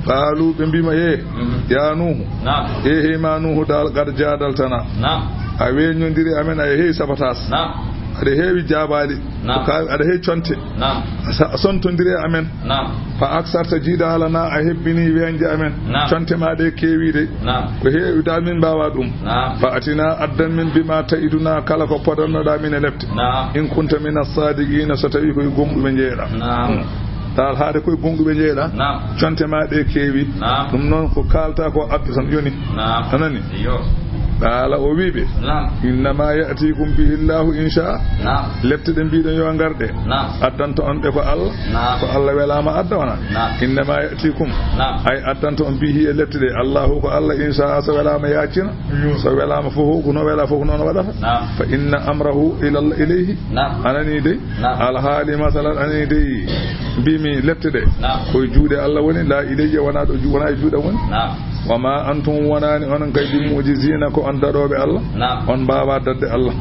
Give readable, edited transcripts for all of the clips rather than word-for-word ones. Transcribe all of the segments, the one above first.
قالوا بما يا نوح إيه ما نوح دال قد جادلتنا أوين يندري أمين أيه سبتاس ada heewi jaabaali ada heewi conte sontondiri amen fa aksarta jiidaala na a hebbini weñje amen conte ma ɗe keewiide ko heewi dal min mbawa ɗum fa atina addan min bima ta'iduna kala ko podannoɗa min e lefte in kunta min as-sadiqina so tawi koye gomɗuɓe jeeɗa dal haade koye gomɗuɓe jeeɗa conte ma ɗe keewi ɗum noon ko kalta ko abbe tan yoni anani قال وبيبي إنما يأتيكم به الله إن شاء لبتد بيد يوانغرد أدنت أن تكو الله فالله ولا ما أدونا إنما يأتيكم أي أدنت أن به لبتد الله فالله إن شاء سولا ما يأتينا سولا ما فوه كنا ولا فوه كنا ولا فإن أمره إليه أنا نيدي الحال مثلا أنا نيدي بيمي لبتد كوي جود الله وني لا إليه ونا جود وني وما أنتم وناني أن كيد معجزين كو أن دروب الله أن بابا دد الله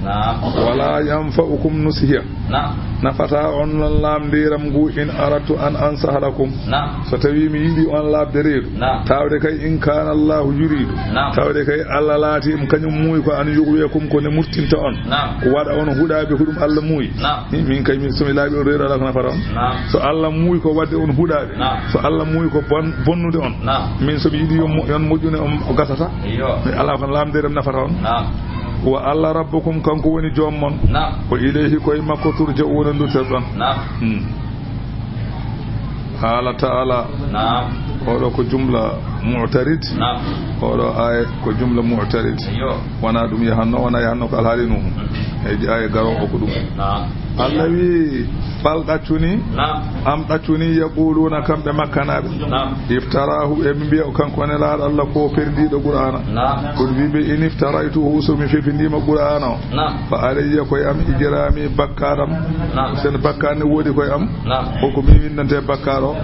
ولا ينفعكم نصيحة نفتا أن الله ديرم غو إن أردت أن أنصح لكم ستوي ميدي أن لا درير تاودي كي إن كان الله يريد تاودي كي الله لاتي مكان موي كو أن يغويكم كون مرتين تأن واد أن هدا بخدم الله موي من كي من سمي الله برير لك نفرام سو الله موي كو واد أن هدا سو الله موي كو بنو دي أن من سمي يدي yon mujjune o gasata ala fan lamdere nafata on wa alla rabbukum kanko woni jommon ko ilayhi koye makko turja'una nduterɗon haala ta'ala oɗo ko jumla mu'tarid oɗo aya ko jumla mu'tarid wona ɗum yahanno ko alhaali nuhu eji aya garo o ko ɗum Allah wi bal ɗaccuni am ɗaccuni yaquluna kamɓe makkanaɓe iftarahu e ɓe mbiya kanko ne laaɗo Allah ko perdiɗo qur'ana kono wiɓe in iftaraytuhu somi fefindima qur'ana o fa alayya koye am ijrami bakkaram sen bakkar ne woodi koye am koko min windante bakkar o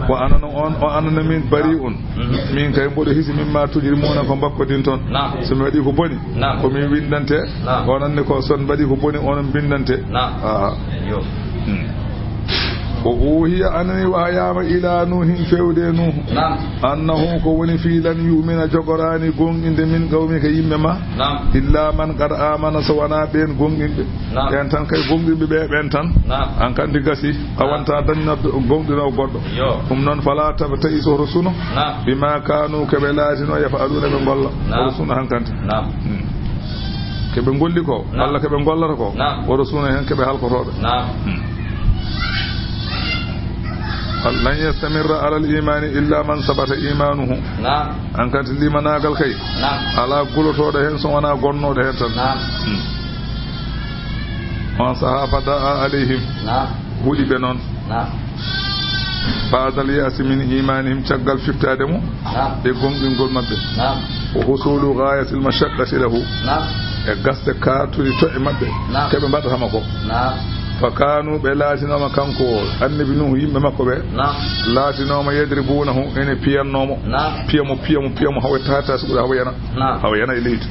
o anana on o anana min bari un min kay mboɗo hisi min ma tujiri mona ko bakkodin toon somi waɗi ko boni komin windante onanne ko son mbaɗi ko boni onon bindante وهي أنني وأيام إلى نوح فود نوح أنه كون في لن يؤمن جبراني قوم إن من قومك يمما إلا من قد آمن سوانا بين قوم إن ينتن كي قوم بينتن أن كان دقسي أو أنت دنا قوم دنا وقرد هم فلا تبتئس رسوله بما كانوا كبلاتنا يفعلون من الله رسوله هنكنت kebe golli ko Allah kebe gollata ko o rasuna hen kebe halkotobe lan yastamirra ala al-iman illa man sabata imanuhu an kan limanagal kay ala gulotode hen so wana gonnode hen tan on sahaba da'a alayhim hudi be non ba'dal ya'si min imanihim tagal fiftademu be gongingol mabbe o husulu ghayatil mashaqqati lahu e gaste kaaturi to e mabbe kebe mbadata mako fakanu be laatinoma kanko annabi nuhu yimbe makko be laatinoma yadribunahu ene piyannomo piyamo hawa tata suuda hawa yana elite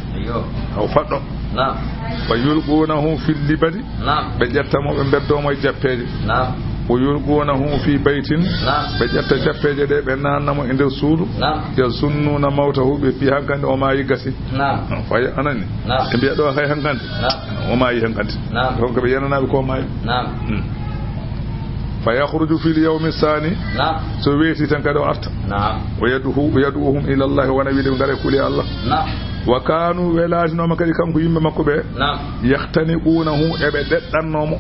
hawa faddo fa yulqunahu fil libadi be jettamo be beddomo e jappeje o yulqunahu fi baytin be jetta jappeje de be nanamo e nder suudu ya sunnuna mawtahu be fi hankande o ma yigasi fa anani e biya do hay hankande o ma yi hankande donc be yananabe ko ma fa yakhruju fil yawmi sani so weti tan kado arta wa yaduhum ila Allah wa nabiyyi ngare kuli Allah wa kanu welatinoma kadi kanko yimbe makko be yahtaniqunahu e be deddannomo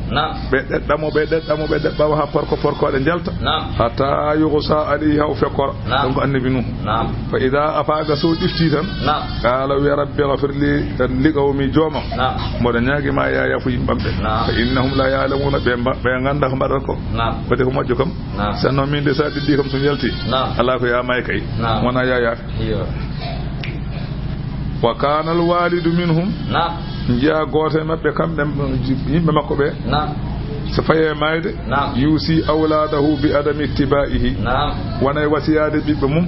be deddamo ha porko de jalta hatta yughsa alayhi aw faqara donc annabi nuh fa idha afaga so difti tan qala ya rabbi ghfir li qawmi joma moda nyaagi ma ya yafu yimbambe fa innahum la ya'lamuna be ganda ko badal ko bade ko majjo kam sanno min de sa diddi kam so jalti ala ko ya may kay wona ya wa kana al walidu minhum jiya goto mabbe kambe yimbe makko be so faye mayde yusi awladahu bi adami ittiba'ihi wana wasiyade bibbe mum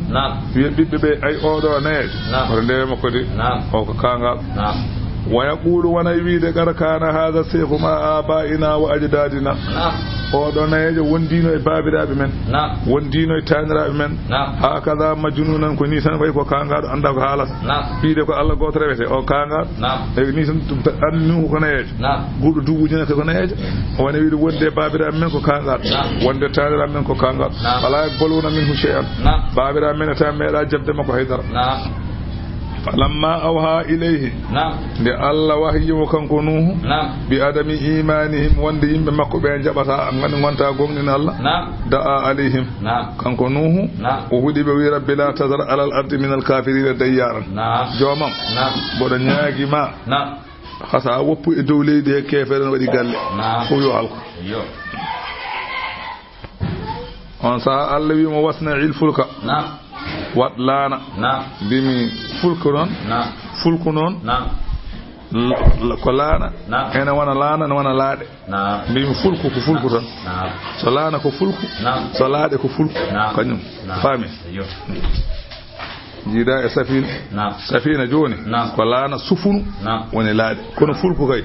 bibbe be ay odo neeje wala ndewe makko de o ko kangal ويقول ونبي ذكر كان هذا الشيخ مع آبائنا وأجدادنا ودنا يجي وندينو بابراب من وندينو تانراب من هكذا مجنونا كوني سان باي كو كانغا اندا ko halas biide ko Allah goto rewete o kanga e ni tan annu ko nayeje gudu dubu jina ko nayeje woni wiide wonde babirab men ko kanga wonde tanirab men ko kanga wala boluna min hushay'an babirab men ta meeda jabde mako haydara فلما أوها إليه لألا وحي وكنكنوه بأدم إيمانهم واندهم بمكو بين جبتا أنغن وانتا قمنا الله دعا عليهم كنكنوه وهدي بوي رب لا تذر على الأرض من الكافرين ديارا جوامم بودا نياغي ما خاصا وپو دولي دي كيفرن ودي غالي فويو حالكو on sa Allah wi mo wasna il fulka wat laana bimi fulku non fulku non ko laana ena wana laana no wana laade bimi fulku ko fulku tan so laana ko fulku so laade ko fulku kanyum fami jida e safina joni ko laana sufunu woni laade kono fulku kay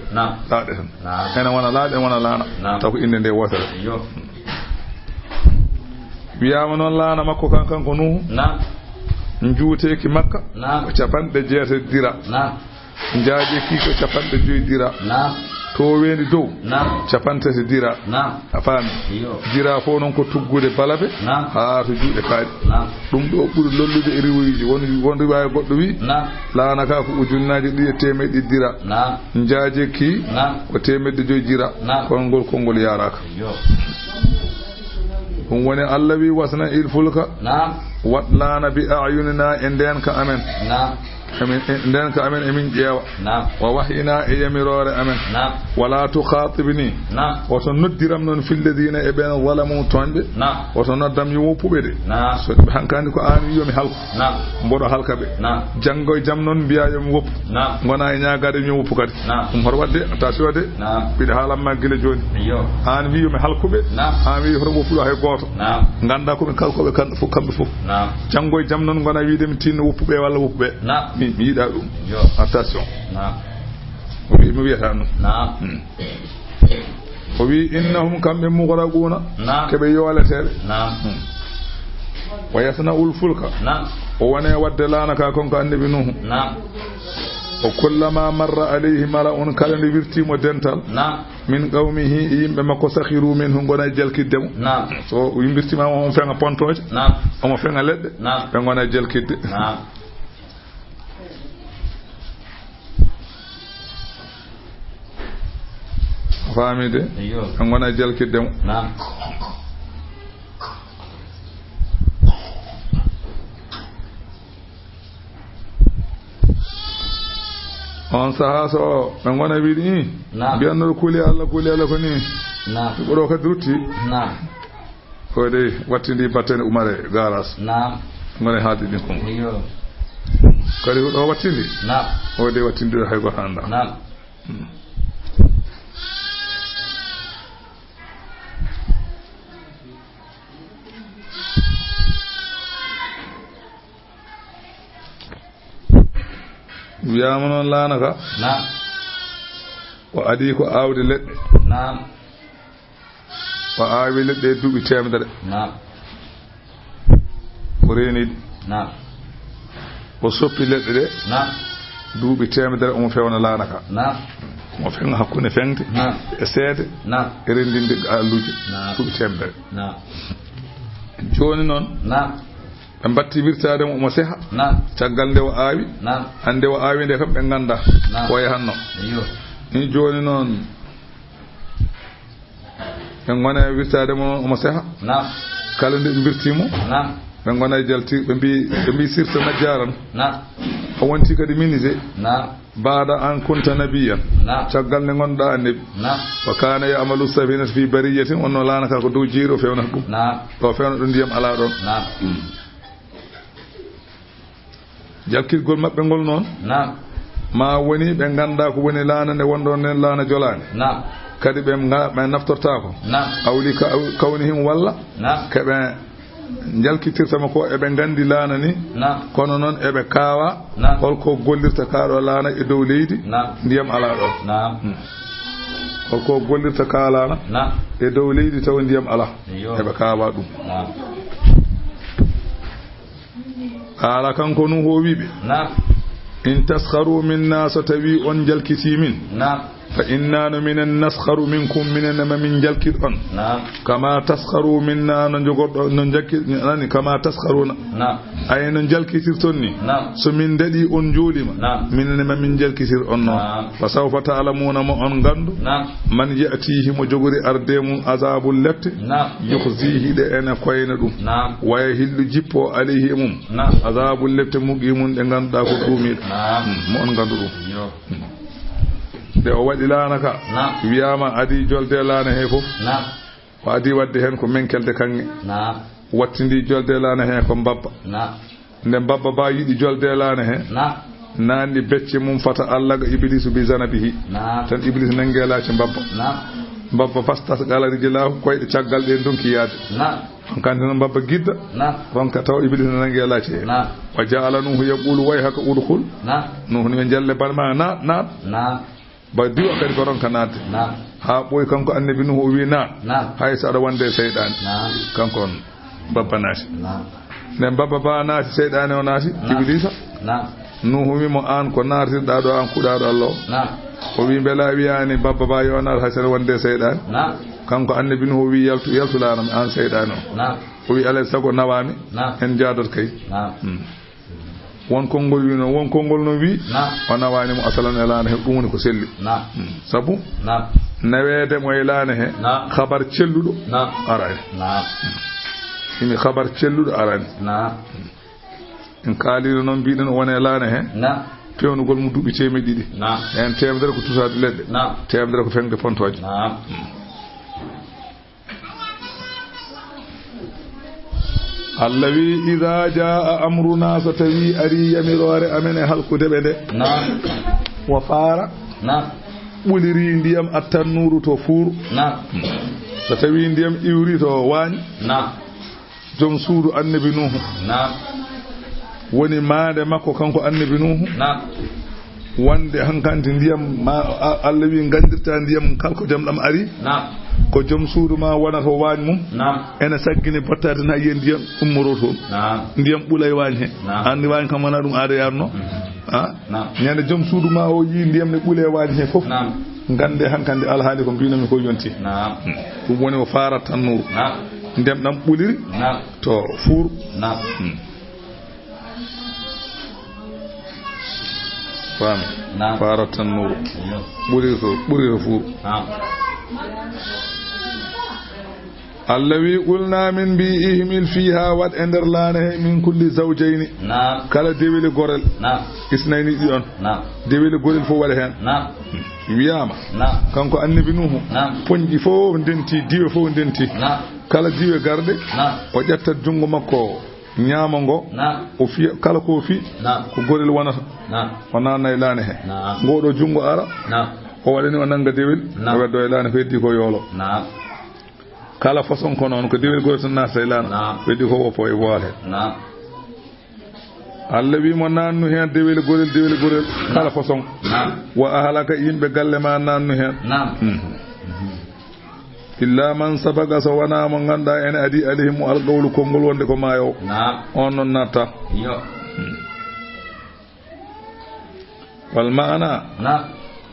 laade tan ena wana laade wana laana taw ko inde nde wotata wiyama non laana makko kankan ko nuhu njuuteki makka ko capanɗe jeete dira njaaje ki ko capanɗe joyi dira to wendi dow capantati dira a faami dira fof noon ko tuggude balabe haa to juuɗe kaaɗi ɗum ɗo ɓuri lollude e riwoyiji won riwaaya goɗɗo wi laana ka ko ujunnaji ɗi e temedɗi dira njaaje ki ko temedde joyi dira kono ngol konngol yaraka ɗum woni Allah wi wasna il fulka wat laana bi ayunina e nden ka amen nden ka amen emin ƴeewa wa wahyina e yamirore amen wala tukhatibni woto noddiram noon filladina e ɓen zalamu toñɓe woto noddam yo woppuɓe de so ɓe hankandi ko an wi yomi halko mboɗo halka ɓe janggo e jaam noon mbiya yomi woppu gona e ñagade yomi woppu kadi ɗum hoto wadde attention de mbiɗa haalanma guila joni an wi yomi halkuɓe an wi hoto woppuɗo hay goto ganda koɓe kalkoɓe kamɓe fof janggo e jaam noon gona wiide mi tinno woppuɓe walla woppuɓe mi yiɗa ɗum attention mi wiyata noon o wi innahum kamɓe mughraquna keɓe yooleteɓe wa yasna'ul fulka o wone wadde laana ka konko annabi nuhu o kullama marra alayhi mala'un kala nde wirtimo dental min qawmihi yimɓe makko sakhiru minhu gona e jalkiddemo so wirtimama omo feŋa pontoje omo feŋa leɗɗe ɓe gona e jalkidde faamide ɓe gona e jalkiddemo on sahaa so ɓe gona wiiɗi ni mbiyannoɗo kuuli Allah ko ni ɓoɗo kadi rutti ko de wattindi battene umare garas gona e haalde ɗin kongo kadi ɗo wattindi o de wattindiɗo hay goto anda wiyama noon laana ka o adi ko awde leɗɗe o aawi leɗɗe e duuɓi temedere o reeniɗi o soppi leɗɗe ɗe duuɓi temedere omo fewna laana ka omo feŋa hakkunde feŋde e seede e rendinde alluji duuɓi temedere joni noon ɓe mbatti wirtade mo omo seha caggal nde o aawi hande o aawi nde kam ɓe ganda o yahanno ni joni noon ɓe gona e wirtade mo omo seha kala nde ɓe wirtimo ɓe gona e jalti ɓe mbi sirta najjaran o wonti kadi minise baada an kunta nabiyan caggal nde gonɗa annabi wa kana ya'malu safinata fi bariyatin wonno laana ka ko dow jiiri o fewnata ɗum o fewna ɗum ndiyam ala ɗon jalkirgol maɓɓe ngol noon ma woni ɓe ganda ko woni laana nde wonɗon nden laana jolani kadi ɓe naftortako awli kawnihim walla keɓe jalkitirtama ko eɓe gandi laana ni kono noon eɓe kaawa holko gollirta kaaɗo laana e dow leydi ndiyam ala ɗon holko gollirta kaalana e dow leydi taw ndiyam ala eɓe kaawa ɗum ala kanko nu ho wiɓe in taskharu minna so tawi on jalkiti min fa inna minen naskharu minkum minenma min jalkit on kama taskharu minna no jogorɗo no jakkini kama taskharuna ay no jalkitirton ni so min daɗi on joolima minenma min jalkitir on noon fa sawfa ta'lamuna mo on gandu man ya'tihi mo jogori ardemum azabul lette yukhzihi de ene koyna ɗum waya hillu jippo alayhi mum azabul lette muqimum ɗe ganduɗa ko ɗumiɗo mo on gandu ɗum de o waɗi laana ka wiyama adi jolde laana he fof o adi wadde hen ko menkelde kanŋe wattindi jolde laana he ko mbabba nde mbabba ba yiɗi jolde laana he nanni becce mum fata Allah ga iblisu bi zanabihi tan iblis nangelaci mbabba fastas galariji laahu koyɗe caggal ɗe donki yaade kante no mbabba gidda ronka taw iblis nangelaci he wa ja'ala nuhu yaqulu way haka udkhul nuhu ni jalle balma na ba diwa kadi ko ronka naade ha ɓoy kanko annabi nuhu o wi hay so aɗa wonde seyɗani kanko on babba naati nden babba ba naati seyɗani o naati iblisa nuhu wimo an ko nartirɗa ɗo an kuɗaɗo Allah o wi beela wiyani babba ba yo naat hay so aɗa wonde seyɗani kanko annabi nuhu o wi yaltulanami an seyɗani o wi alay sago nawami en jadot kay won konngol wi noon won konngol no wi o nawani mo asalan e laana he ɗum woni ko selli sabu nawede mo e laana he habar celluɗo arani imi habar celluɗo arani en kaalino noon mbiɗen o wone laana he pewnugol mum duuɓi temedde ɗiɗi en temedere ko tusade leɗɗe temedere ko fengde pontoje Allah wi idha jaa amruna so tawi ari yamirore amene halkude ɓe nde wa fara ɓuliri ndiyam attannuru to fuuru so tawi ndiyam iwri to waañ joom suudu annabi nuhu woni maande makko kanko annabi nuhu wonde hankanti ndiyam ma Allah wi gandirta ndiyam kalko jam ɗam ari ko joom suudu ma wonata waañ mum ene saggini battade na yiyen ndiyam ummoro toon ndiyam ɓuula e waañ he andi waañ kam wona ɗum aada yarno ñande joom suudu ma o yi ndiyam ne ɓuula e waañ he fof gande hankandi alhaali ko mbinomi ko yonti ɗum woni o faara tannuru ndiyam ɗam ɓuliri to fuur faami faara tannuru ɓuriri to fuur Allah wi qulna min bi ihmil fiha wat e nder laana he min kulli zawjayni kala deweli gorel isnayni ɗi on deweli gorel fof waɗa hen wiyama kanko annabi nuhu poñƴi fof ndenti diwe fof ndenti kala diwe garde o ƴettat jungo makko ñaama ngo o fiya kala ko fi ko gorel wonata o nanna e laana he ngoɗo jungo ara o waɗani o nanga dewel o weddo e laana ko heddi ko yoolo kala façon ko noon ko dewel gorel tan nasta e laana weddi ko woppo e voile Allah wi mo nannu hen dewel gorel kala façon wa ahlaka yimɓe galle ma nannu hen illa man sabaga so wana mo ganda ene adi alayhim alqawlu konngol wonde ko maayo on non natta wal maana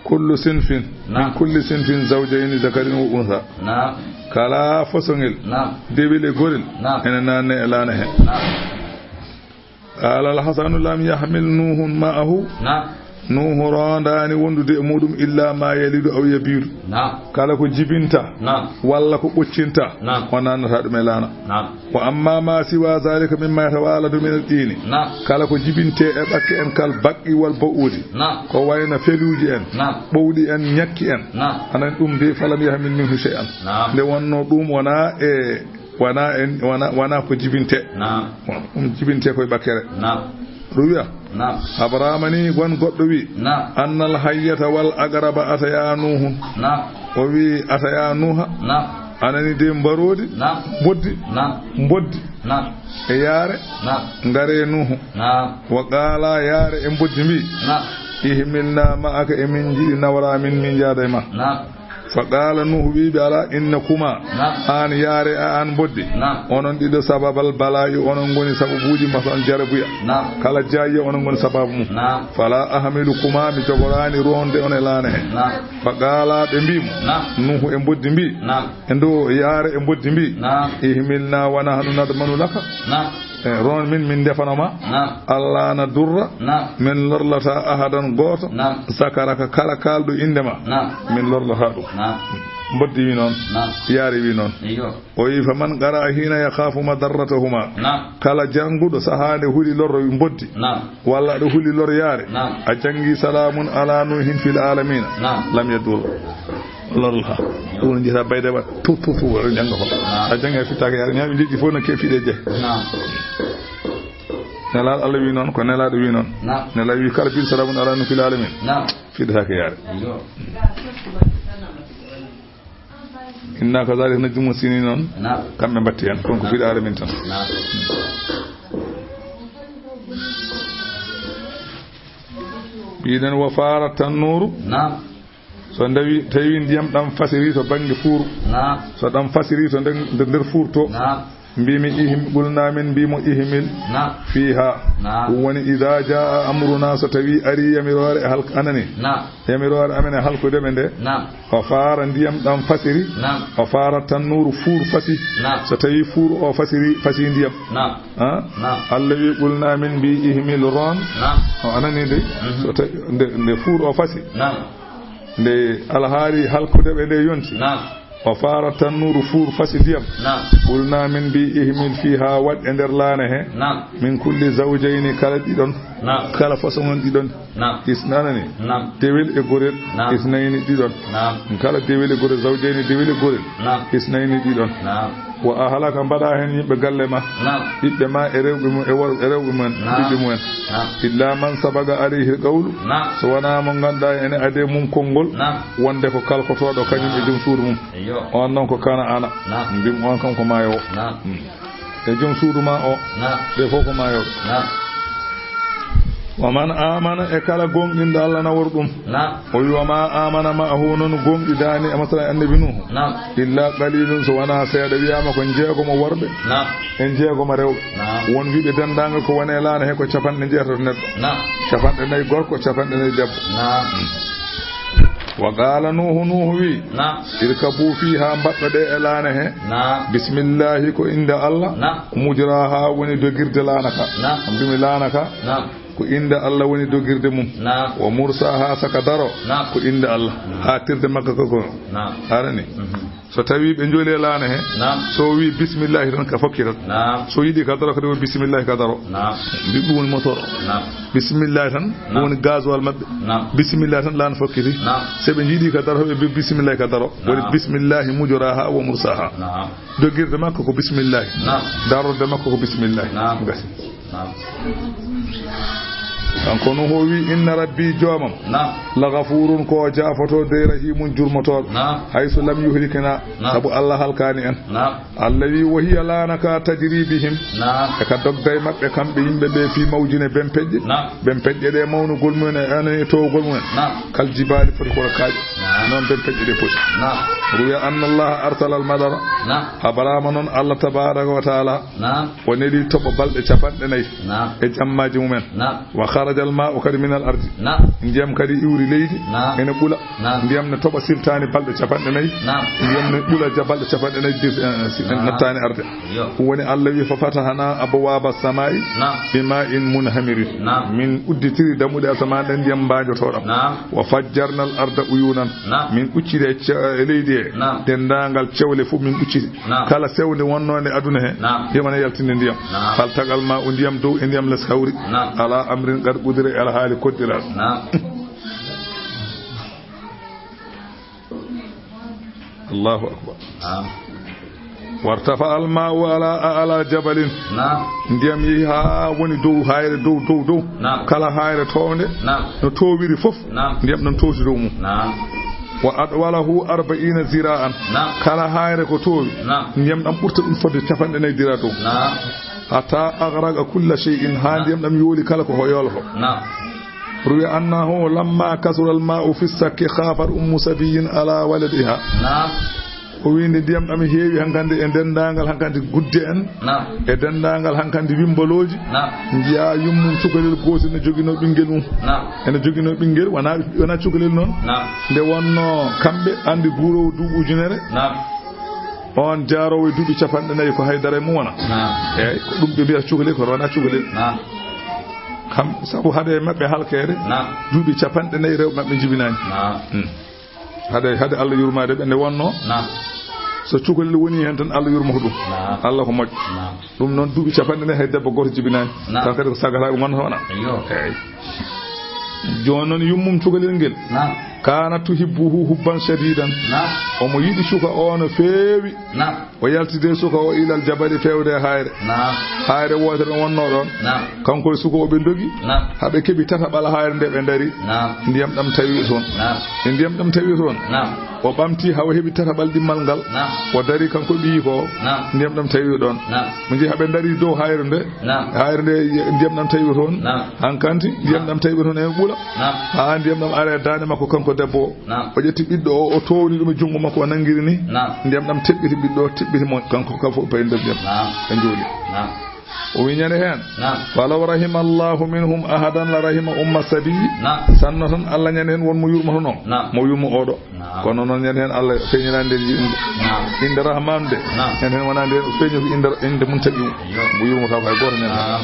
kullu sinfin min kulli sinfin zawjayni zakarin wa untha kala fasongel dewele gorel ene nanne e laana he qala al-hasanu lam yahmil nuhun ma'ahu nuhu rondani wondude e muɗum illa ma yalidu aw yabiru kala ko jibinta walla ko ɓoccinta o nannata ɗum e laana wa amma ma siwa zalika mimma yatawaladu min al-dini kala ko jibinte e ɓakke en kal baqqi wal ba'udi ko wayna feluji en ɓowɗi en ñakki en anan ɗum de falam yahmin minhu shay'an nde wonno ɗum wona ko jibinte ɗum jibinte koye ɓakkere ruwiya abrahamani gon goɗɗo wi annal hayyata wal agraba ataya nuhu o wi ataya nuha anani de mbarodi boddi boddi e yaare ngare nuhu wa qala yaare e boddi mbi ihmilna ma'aka e min jiɗi nawra min jaada e ma فقال نوح بيبالا إنكما آن ياري آن بدي onon ɗiɗo sababal bala'i onon goni sababuji masan jarabuya kala jayya onon goni sababu mum fala ahmilukuma mi jogorani ronde on e laane he faqala ɓe mbimo nuhu e boddi mbi e ndo yaare e boddi mbi ihmilna wa nahnu nadmanu laka ron min defanoma Allah na durra min lorlata ahadan goto sakaraka kala kaldo indema min lorlata ɗum boddi wi noon yaari wi noon o wi fa man qara hina yakhafu madarratahuma kala janguɗo sahade huli lorro wi boddi walla aɗa huli lor yaare a jangi salamun ala nuhin fil alamina lam yadur lorla ɗum jita bayde wat tutu waɗa janga ko a jangi fittaka yaare ñaami liɗɗi fof no kefiɗe je nelaɗo Allah wi noon ko nelaɗo wi noon nelaɗo wi kala bil salamun ala nuhin fil alamin fiɗatake yaare inna kazalika najzi musinin noon kamɓe mbatti hen kono ko fiɗare min tan mbiɗen wo fara tannuru so tawi ndiyam ɗam fasiri to banggue fuuru so ɗam fasiri to nder fuurto mbimi qulna min mbimo ihmil fiha woni idha jaa amruna so tawi ari yamirore anani yamirore amen e halkude ɓe nde o faara ndiyam ɗam fasiri o faara tannuru fuur fasi so tawi fuur o fasi ndiyam Allah wi qulna min mbi ihmil ron o anani de so tawi nde fuur o fasi nde alhaali halkude ɓe nde yonti o faara tannuru fuur fasi ndiyam ɓurna min mbi ihmil fiha waɗ e nder laane he min kulli zawjayni kala ɗiɗon kala façon on ɗiɗon isnanani dewel e gorel isnayni ɗiɗon kala dewel e gorel zawjayni dewel e gorel isnayni ɗiɗon wo a halaka mbaɗa hen yimɓe galle ma ɓiɓɓe ma e rewɓe mum e rewɓe mumen ɓiɓɓe mumen illa man sabaga alayhi qawlu so wona mo ganduɗa ene ade mum konngol wonde ko kalkotoɗo kañum e joom suudu mum on noon ko kana ana mbim on kam ko maayo e joom suudu ma o ɓe fof ko maayoɓe wa man amana e kala gonɗinɗo Allah nawor ɗum o wi wa ma amana ma hu noon gonɗidani e masala annabi nuhu illa qalilun so wona seeɗa wiyama ko jeegomo worɓe en jeegomo rewɓe won wiɓe dendagal ko wone laana he ko capanɗe jeetato neɗɗo capanɗe nayyi gorko capanɗe nayyi debbo wa qala nuhu wi irkabu fiha mbaɗɗo ɗe e laana he bismillahi ko inde Allah mujraha woni dogirde laana ka mbimi laana ka ko inde Allah woni dogirde mum wa mursaha saka daro ko inde Allah ha tirde makka ko arani so tawi ɓe jooli e laana he so wi bisimillahi tan ka fokki tan so yiɗi ka daro kadi woni bisimillahi ka daro mbi ɗum woni motor bisimillahi tan ɗum woni gasoil maɓɓe bisimillahi tan laana fokkiti so ɓe jiiɗi ka daro ɓe mbi bisimillahi ka daro woni bisimillahi mujoraha wa mursaha dogirde makko ko bisimillahi darorde makko ko bisimillahi gasi kanko no ho wi inna rabbi joomam la ghafurun ko jaafoto de rahimun jurmotoɗo hayso lam yuhlikina sabu Allah halkani en Allah wi wa hiya lanaka tajri bihim e ka dogday mabɓe kamɓe yimɓe ɓe fi mawjine bempeƴƴe ɗe mawnugol mumen e anani towgol mumen kal jibali foti koto kaaƴe noon bempeƴƴe ɗe poti ruwiya anna Allah arsala al madara habarama noon Allah tabaraka wa taala o neɗi toɓo balɗe capanɗe nayyi e jammaji mumen wa kharaja al ma'u kadi min al ardi ndiyam kadi iwri leydi ene ɓula ndiyam ne toɓa siltani balɗe capanɗe nayyi ndiyam ne ɓula balɗe capanɗe nayyi nattani arde woni Allah wi fa fatahana abwaba samai bima in munhamirin min udditiri damuɗe asaman ɗen ndiyam mbajotoɗam wa fajjarna al arda uyunan min ɓucciri e leydi he dendagal cewle fof min ɓucciri kala sewde wonnode aduna he hemane yaltinde ndiyam faltagal ma o ndiyam dow e ndiyam les hawri ala amrin qad qudira ala haali koddiral Allahu akbar wartafa al ma'u ala jabalin ndiyam yi ha woni dow hayre dow kala hayre townde no towiri fof ndiyam ɗon towti dow mum wa adwalahu 40 zira'an kala hayre ko towi ndiyam ɗam ɓurta ɗum fodde 40 dira dow hatta aghraqa kulla shay'in ha ndiyam ɗam yooli kala ko hoyol ho ruwi annahu lamma kasura al-ma'u fi sakki khafat ummu sabiyin ala waladiha o windi ndiyam ɗam heewi hankandi e dendagal hankandi gudde en e dendagal hankandi wimboloji jiya yummum cukalel gotel ne jogino ɓinguel mum ene jogino ɓinguel wona cukalel noon nde wonno kamɓe andi guurowo duuɓi ujunere on jaarowo e duuɓi 40 ko haydara e mum wona eyyi ko ɗum ɓe mbiyata cukalel ko wona cukalel kam sabu haade mabɓe halkede duuɓi 40 rewɓe mabɓe jibinani hade Allah yurmade ɓe nde wonno so cukalel woni hen tan Allah yurmata ɗum Allah ko moƴƴo ɗum noon duuɓi 40 hay debbo goto jibinani taw kadi ko sagataɓe gonta wona eyyi joni noon yummum cukalel ngel kana tuhibbuhu hubban shadidan omo yiɗi suka o no feewi o yaltide suka o ilal jabali fewde hayre wotere wonno ɗon kanko e suka o ɓe dogi haɓe keeɓi tataɓal hayre nde ɓe daari ndiyam ɗam tawi toon e ndiyam ɗam tawi toon o ɓamti hawa heeɓi tataɓal ɗimmal ngal o dari kanko ɓiyi ko ndiyam ɗam tawi ɗon mo jeeyi haɓe daari dow hayre nde ndiyam ɗam tawi toon hankanti ndiyam ɗam tawi toon en ɓuula ha ndiyam ɗam ara e dande makko kanko debbo o ƴetti ɓiɗɗo o towni ɗum e jungo makko o nangiri ni ndiyam ɗam teɓɓiti ɓiɗɗo o teɓɓiti mo kanko kam fof payi nder ndiyam ɓe jooli o wiñani hen walaw rahima allahu minhum ahadan la rahima umma sabi sanno tan Allah ñani hen wonmo yurmoto noon mo yurmo oɗo kono noon ñani hen Allah feeñirande inde rahman de ñani hen wonande hen o feeñi ko inde mum taaɓi mo yurmoto ko hay goto ñani hen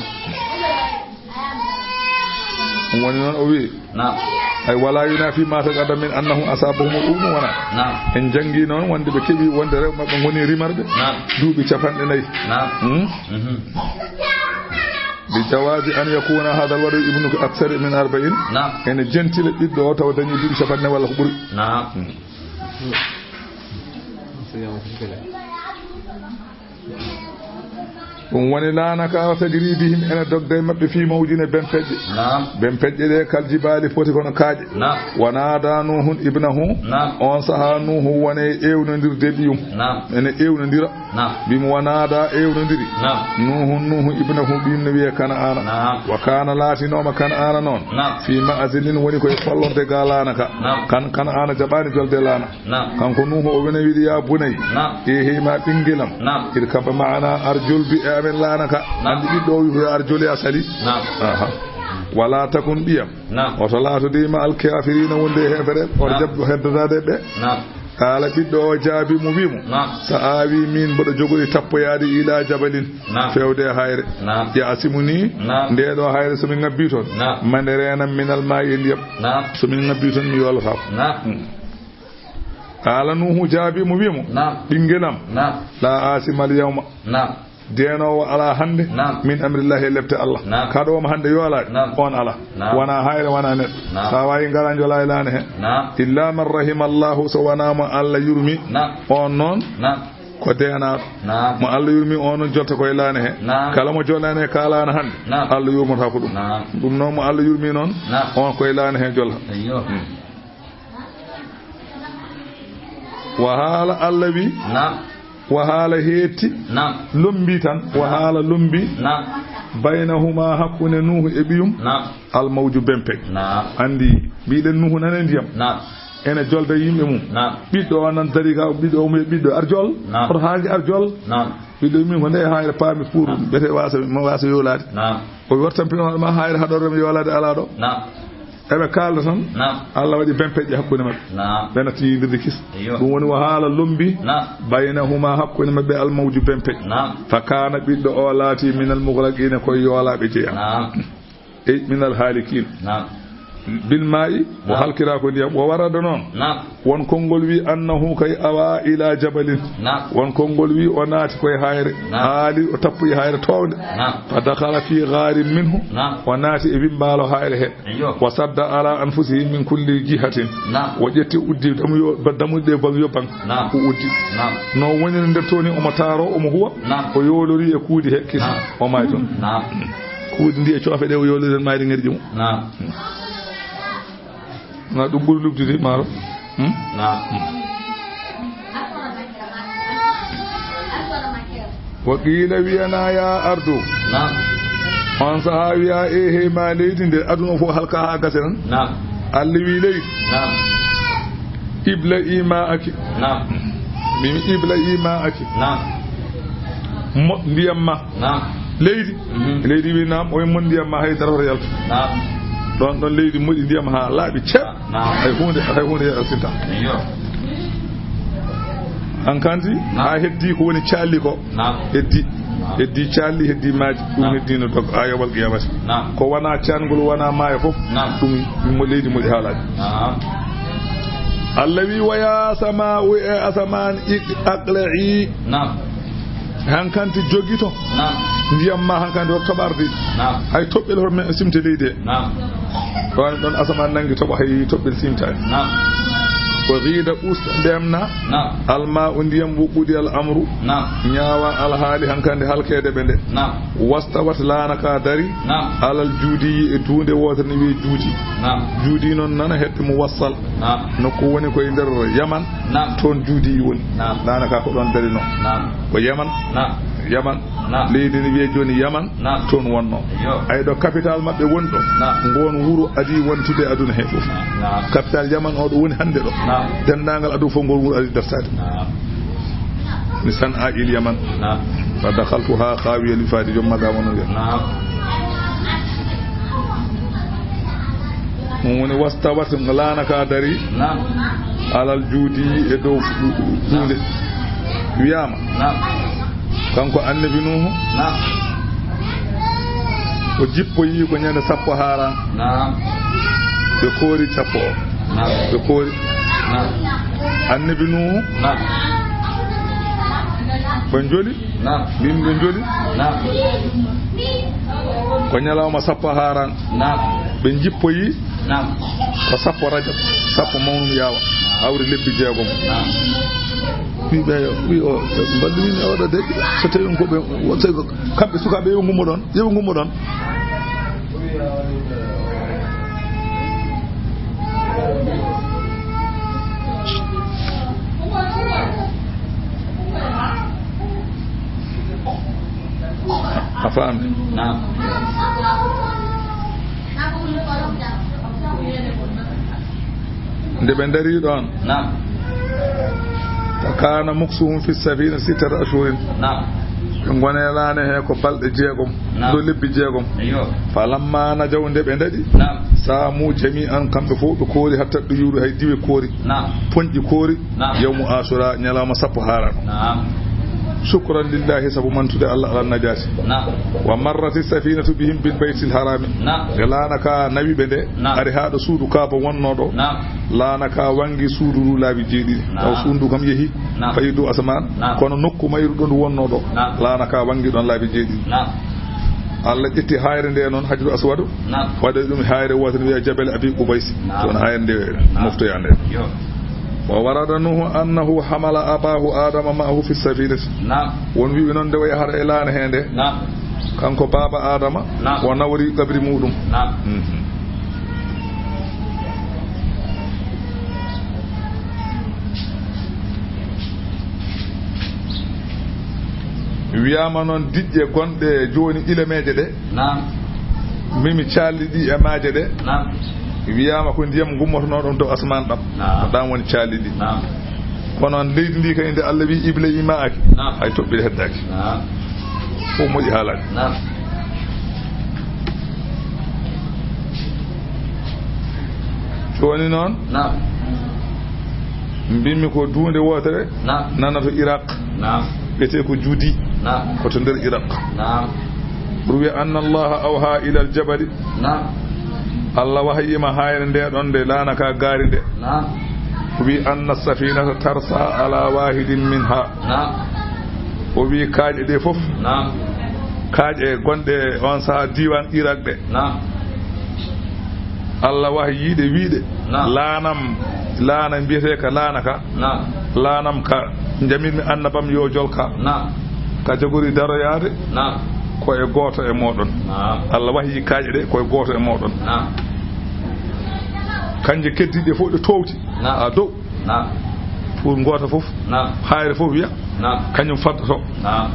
ɗum woni noon o wi ay wala yunafi ma taqaddama min annahu asabahum ɗum wona en jangi noon wonde ɓe keeɓi wonde rewɓe mabɓe goni rimarɓe duuɓi 40 bi jawazi an yakuna hada alwadu ibnu aksar min 40 ene jentile ɓiɗɗo o taw dañi duuɓi 40 walla ko ɓuuri ɗum woni laanaka o tagiri bihim ene dogda e maɓɓe fi mawjine ben peƴƴe ɗe kal jibali foti kono kaaƴe wonada nuhun ibnahu on saha nuhu wone ewnodirde ɓiyum ene ewnodira mbimo wonada ewnodiri nuhu ibnahu ɓiyum ne wiye kana'ana wa kana laatinoma kana'ana noon fi ma'azilin woni koye follonde ga laanaka kana'ana jaɓani jolde laana kanko nuhu o wone wiɗi ya bunayi ehima ɓinguelam iɗa kaba ma'ana arjulbi e amen laanaka andi ɓiɗɗo o wiyo arjoli a sali wala takun ɓiyam oto laatodima alkafirina wonde hefere oto jabbo heddotade ɓe haala ɓiɗɗo o jaabi mo wimo sa awi min mboɗo jogori tappoyade ila jabalin fewde hayre ya asimu ni ndeɗo hayre somin ngabbi toon mande renam minal mayi e ndiyam somin ngabbi toon mi yolotako haala nuhu jaabi mo wimo ɓinguelam la asimal yawma denowo ala hande min amrillahi lebte Allah kaɗo omo hande yoolade on ala wona hayre wona neɗɗo sa wawi ngara jola e laane he illa man rahima allahu so wonamo Allah yurmi on noon ko denaɗo mo Allah yurmi on noon jolta koye laane he kala mo jolani he ka laana hande Allah yurmata ko ɗum noon mo Allah yurmi noon on koye laane he jolla wa haala Allah wi wa haala heetti lombi tan wa haala lombi baynahuma hakkunde nuhu e ɓiyum almawju bempe andi mbiɗen nuhu nane ndiyam ene jolde yimɓe mum ɓiɗɗo o nan dari ka ɓiɗɗo o ɓiɗɗo arjol oto haaji arjol ɓiɗɗo min ko nde hayre paami pour ɓete wasa yolade o wartampino ma hayre haɗorrema yolade ala ɗo eɓe kalda tan Allah waɗi bempeƴƴe hakkude maɓɓe ɓe natti yidirde kis ɗum woni o haala lombi baynahuma hakkude maɓɓe almawju bempeƴƴe fa kana ɓiɗɗo o laati minal mughlaqina koye yoolaɓe jeeya e minal haalikin bil ma'i o halkira ko ndiyam o warada noon won konngol wi annahu kay awa ila jabalin won konngol wi o naati koye hayre haali o tappoyi hayre towde fa dakhala fi gharin minhu o naati e wimbaalo hayre he o sadda ala anfusihi min kulli jihatin o ƴetti uddi damuɗe banyo bang o uddi no woni nder toni omo taaro omo huwa o yoolori e kuudi he kisi o may toon kuudi ndi e coofe ɗe o yoolori en mayde ngerƴi mum na ɗum ɓuri lugdude maaro وقيل وينا يا أرض on sahawiya ehe ma leydi nde aduna fo halka ha gasen Allah wi leydi ibla ima aki mimi ibla ima aki mo ndiyam ma leydi wi nam o mon ndiyam ma hay dara yalta don leydi modi ndiyam ha laabi cep hay hunde asinta an kanti ha heddi ko woni calli ko heddi calli heddi maaji dum heddi no dog ayawal qiyamati ko wana cangol wana maaya fof dum mo leydi mo halaji allawi waya sama wa asaman aqla'i hankanti jogito ndiyam ma hankanti o tobardi hay tobbel horme simte leyde don asaman nangi tobo hay tobbel simta وغيد أوست دمنا الماء ndiyam wuqudi al amru nyaawa al hali hankande halkede bende wastawat lanaka dari alal judi e tunde wotere ni wi judi non nana hetti mu wassal no ko woni ko nder yaman ton judi woni lanaka ko don dari no ko yaman leydi ni wi joni yaman ton wonno ay do capital mabbe wondo ngon wuro adi wontude aduna he fof capital yaman o do woni hande do dendangal adu fo ngol wuro adi daftade ni san'a il yaman fa dakhaltuha khawiya li fadi jom maga wono woni wastawat lanaka dari alal judi e do hunde wiyama kanko annabi nuhu o jippo yi ko nyande sappo haran be koori sappo be koori annabi nuhu ben joli min ben joli ko nyalawma sappo haran be jippo yi ko sappo rajab sappo mawnum yawa awri lebbi jeegom wi o balluwini oɗo de so tawi ko ɓe kamɓe sukaɓe yeɓe gummo ɗon a faamde nde ɓe dari ɗon kana muksuhum fi safina 6 ashhurin gonelane he ko balde jeegom do lebbi jeegom falamma najawde be dadi saamu jami'an kambe fo be koori hatta do yuru hay diwe koori ponji koori yawmu ashura nyalama sappo haran shukran lillahi sabu mantude Allah ala najati wa marrat as-safinatu bihim bil baytil haram galana ka nabi bende ari haado suudu kaaba wonnodo laana ka wangi suudu laabi jeedi taw suudu kam yehi faydu asman kono nokku mayru don wonnodo laana ka wangi don laabi jeedi Allah itti hayre de non hajru aswadu wada dum hayre wotere wi'a jabal abi qubays don hayre de mofto yande وورد نوح أنه حمل أباه آدم معه في السفينة ونبي نون دوي هر إلان هنده كانكو بابا آدم ونوري قبر مودم wiyama non didje gonde joni ilemeje de mimi chalidi e maaje de wiyama ko ndiyam gummotono don to asman dam dam woni caalidi kono leydi ndi kay inde Allah wi ibrahima aki ay tobbe heddaki o moji halak joni non mbimi ko duunde wotere nanato Iraq bete ko judi ko to nder Iraq ruwi anna Allah awha ila al-jabal Allah wahayima hayre nde don de lana ka gaari de wi anna safinata tarsa ala wahidin minha o wi kaaje de fof kaaje gonde on sa diwan Iraq de Allah wahayide wiide lanam biete ka lanaka lanam ka jamimi annabam yo jolka ka jogori daroyaade ko e goto e modon Allah wahi kaaje de ko e goto e modon kanje keddide fo de towti a do pour ngota fof hayre fof wiya kañum faddoto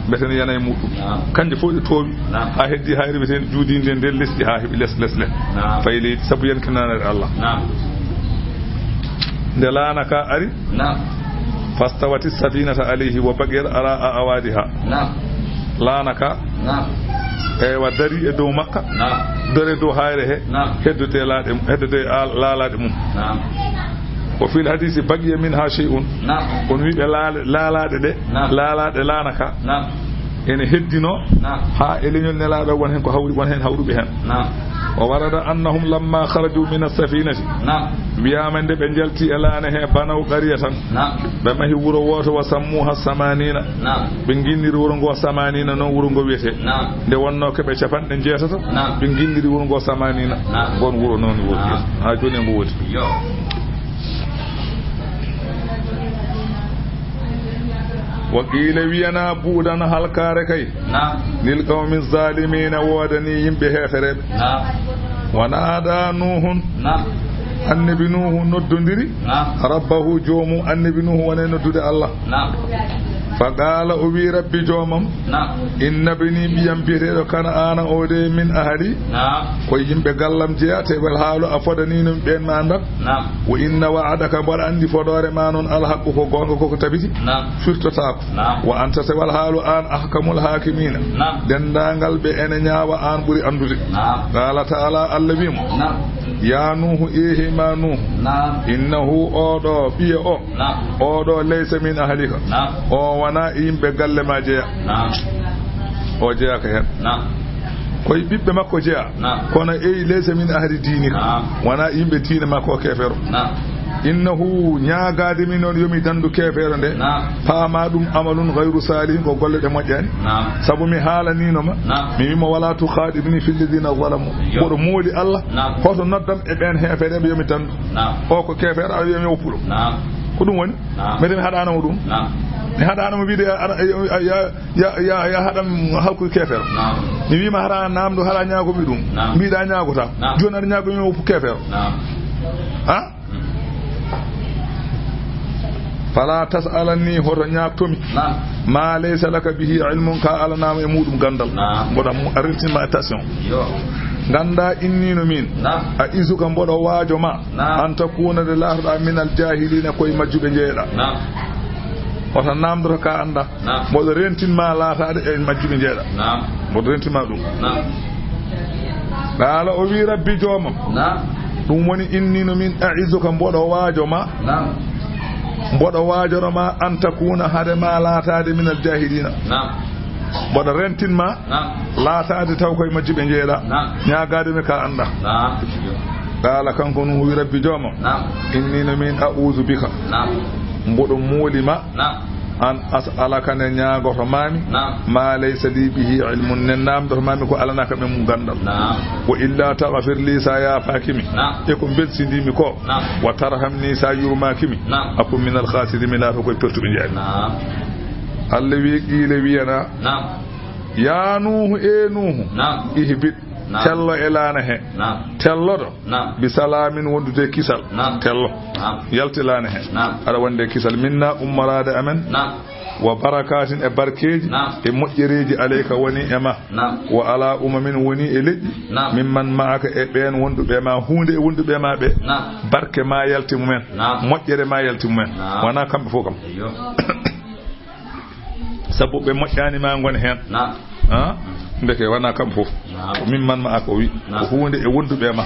mbeten yana e muɗum kanje fof ɗe toowi ha heddi hayre mbeten juudinde nder lesdi ha heeɓi les le fayi leydi saabu yankinanade Allah nde laana ka ari fastawati safinata alayhi wa bagir ala awadiha laana ka wa dari e dow makka dore dow hayre he heddote laalaɗe mum o fil hadisi bagiya min ha shay'un on wiɓe laalaɗe ɗe laalaɗe laana ka ene heddino ha e leñol nelaɗo won hen ko hawri won hen hawruɓe hen o warada annahum lamma kharaju min as-safinati wiyama nde ɓe jalti e laane he banaw qariya tan ɓe mahi wuro woto wa sammuha samanina ɓe guinniri wuro ngo samanina noon wuro ngo wiyete nde wonno keɓe capanɗe jeetato ɓe guinniri wuro ngo samanina gon wuro noon wuro ha joni ngo wodi وقيل وينا بودن halkare kay lil qawmi zalimin wodani yimbe hefere ونادى نوح annabi nuhu noddondiri rabbahu joomu annabi nuhu wona noddude Allah faqala o wi rabbi joomam inna bani biyam biyeteɗo kana ana ode min ahali ko yimɓe gallam jeyate wel haalu a fodanino ɓen ma andat wo inna wa'adaka mboɗa andi fodore ma noon alhaqqu ko gonga koko tabiti firtotako wo anta se wal haalu an ahkamul hakimina dendagal ɓe ene ñaawa an ɓuuri andude qala ta'ala Allah wimo ya nuhu ehe ma nuhu innahu oɗo ɓiye oɗo laysa min ahlika o wana yimɓe galle ma jeeya o jeeyaka hen koye ɓiɓɓe makko jeeya kono eyi laysa min ahli diinika wona yimɓe diine makko kefero innahu ñaagade min noon yomi dandu kefere nde paama ɗum amalun gayru salihin ko golle ɗe moƴƴani saabu mi haalaninooma mi wima wala tukhaɗibni fi lladina zalamu mboɗo mooli Allah hoto noddam e ɓen hefeɗeɓe yomi dandu o ko kefere aɗa wiyami woppuɗo ko ɗum woni mbeɗen haɗanamo ɗum mi haɗanamo wiide ya haɗam halkude kefere mi wima haɗa namdo haɗa ñaagomi ɗum mbiɗa ñaagota joni aɗa ñaagomi woppu kefere ha fala tasalanni hoto ñaaktomi ma laysa laka bihi ilmun ka alanama e muɗum gandal mboɗa arrêtement attention ganda innino min a isuka mboɗo waajo ma an takuna de lahruɗa min al jahilina koye majjuɓe jeeɗa oto namdoto ka anda mboɗo rentinma laatade e majjuɓe jeeɗa mboɗo rentinma ɗum ɗaala o wi rabbi joomam ɗum woni innino min a isuka mboɗo waajo ma mboɗo waajoroma an takuna hade ma laatade min al jahilina mboɗo rentinma laatade taw koye majjuɓe jeeɗa ñagade mi ka anda qala kanko nu wi rabbi joomam innino min a'udhu bika mboɗo moolima an as'alaka ne ñaagoto mami ma laysa li bihi ilmun nen namdoto mami ko alanaka ɓe mum gandal wa illa taghfir li sa yafakimi e ko belsidimi ko wa tarhamni sa yurmakimi akum min al khasirin la ko pertuɓe jeeɗi Allah wi qiile wiyana ya nuhu e nuhu ihbit tello e laana he telloɗo bi salamin wondude kisal tello yalti laana he aɗa wonde kisal minna ummarade amen wa barakatin e barkeji e moƴƴereji aleyka woni e ma wa ala umamin woni e leƴƴi mimman maaka e ɓen wonduɓe ma hunde e wonduɓe ma ɓe barke ma yalti mumen moƴƴere ma yalti mumen wona kamɓe fof kam sabu ɓe moƴƴani ma goni hen ndeke wona kam fof mimman ma ko wi ko hunde e wonduɓe ma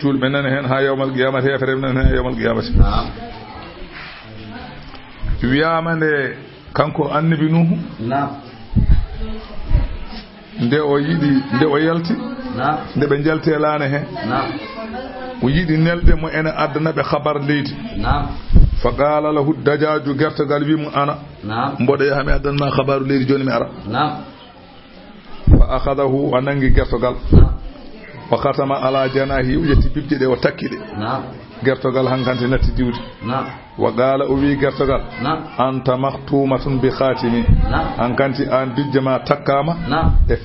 julɓe nana hen ha yawmal qiyamati hefere nana hen ha yawmal qiyamati wiyama nde kanko annabi nuhu nde o yiɗi nde o yalti nde ɓe jalti e laane he o yiɗi nelde mo ene addana ɓe habar leydi fa qala lahu dajaju gertogal wimo ana mboɗo yaha mi addanma habaru leydi joni mi ara fa akhadahu o nangi gertogal wa khatama ala janahi o ƴetti bibje ɗe o takki ɗe gertogal hankanti natti diwde wa qala o wi gertogal anta mahtumatun bi khatimi hankanti an bijjama takkama e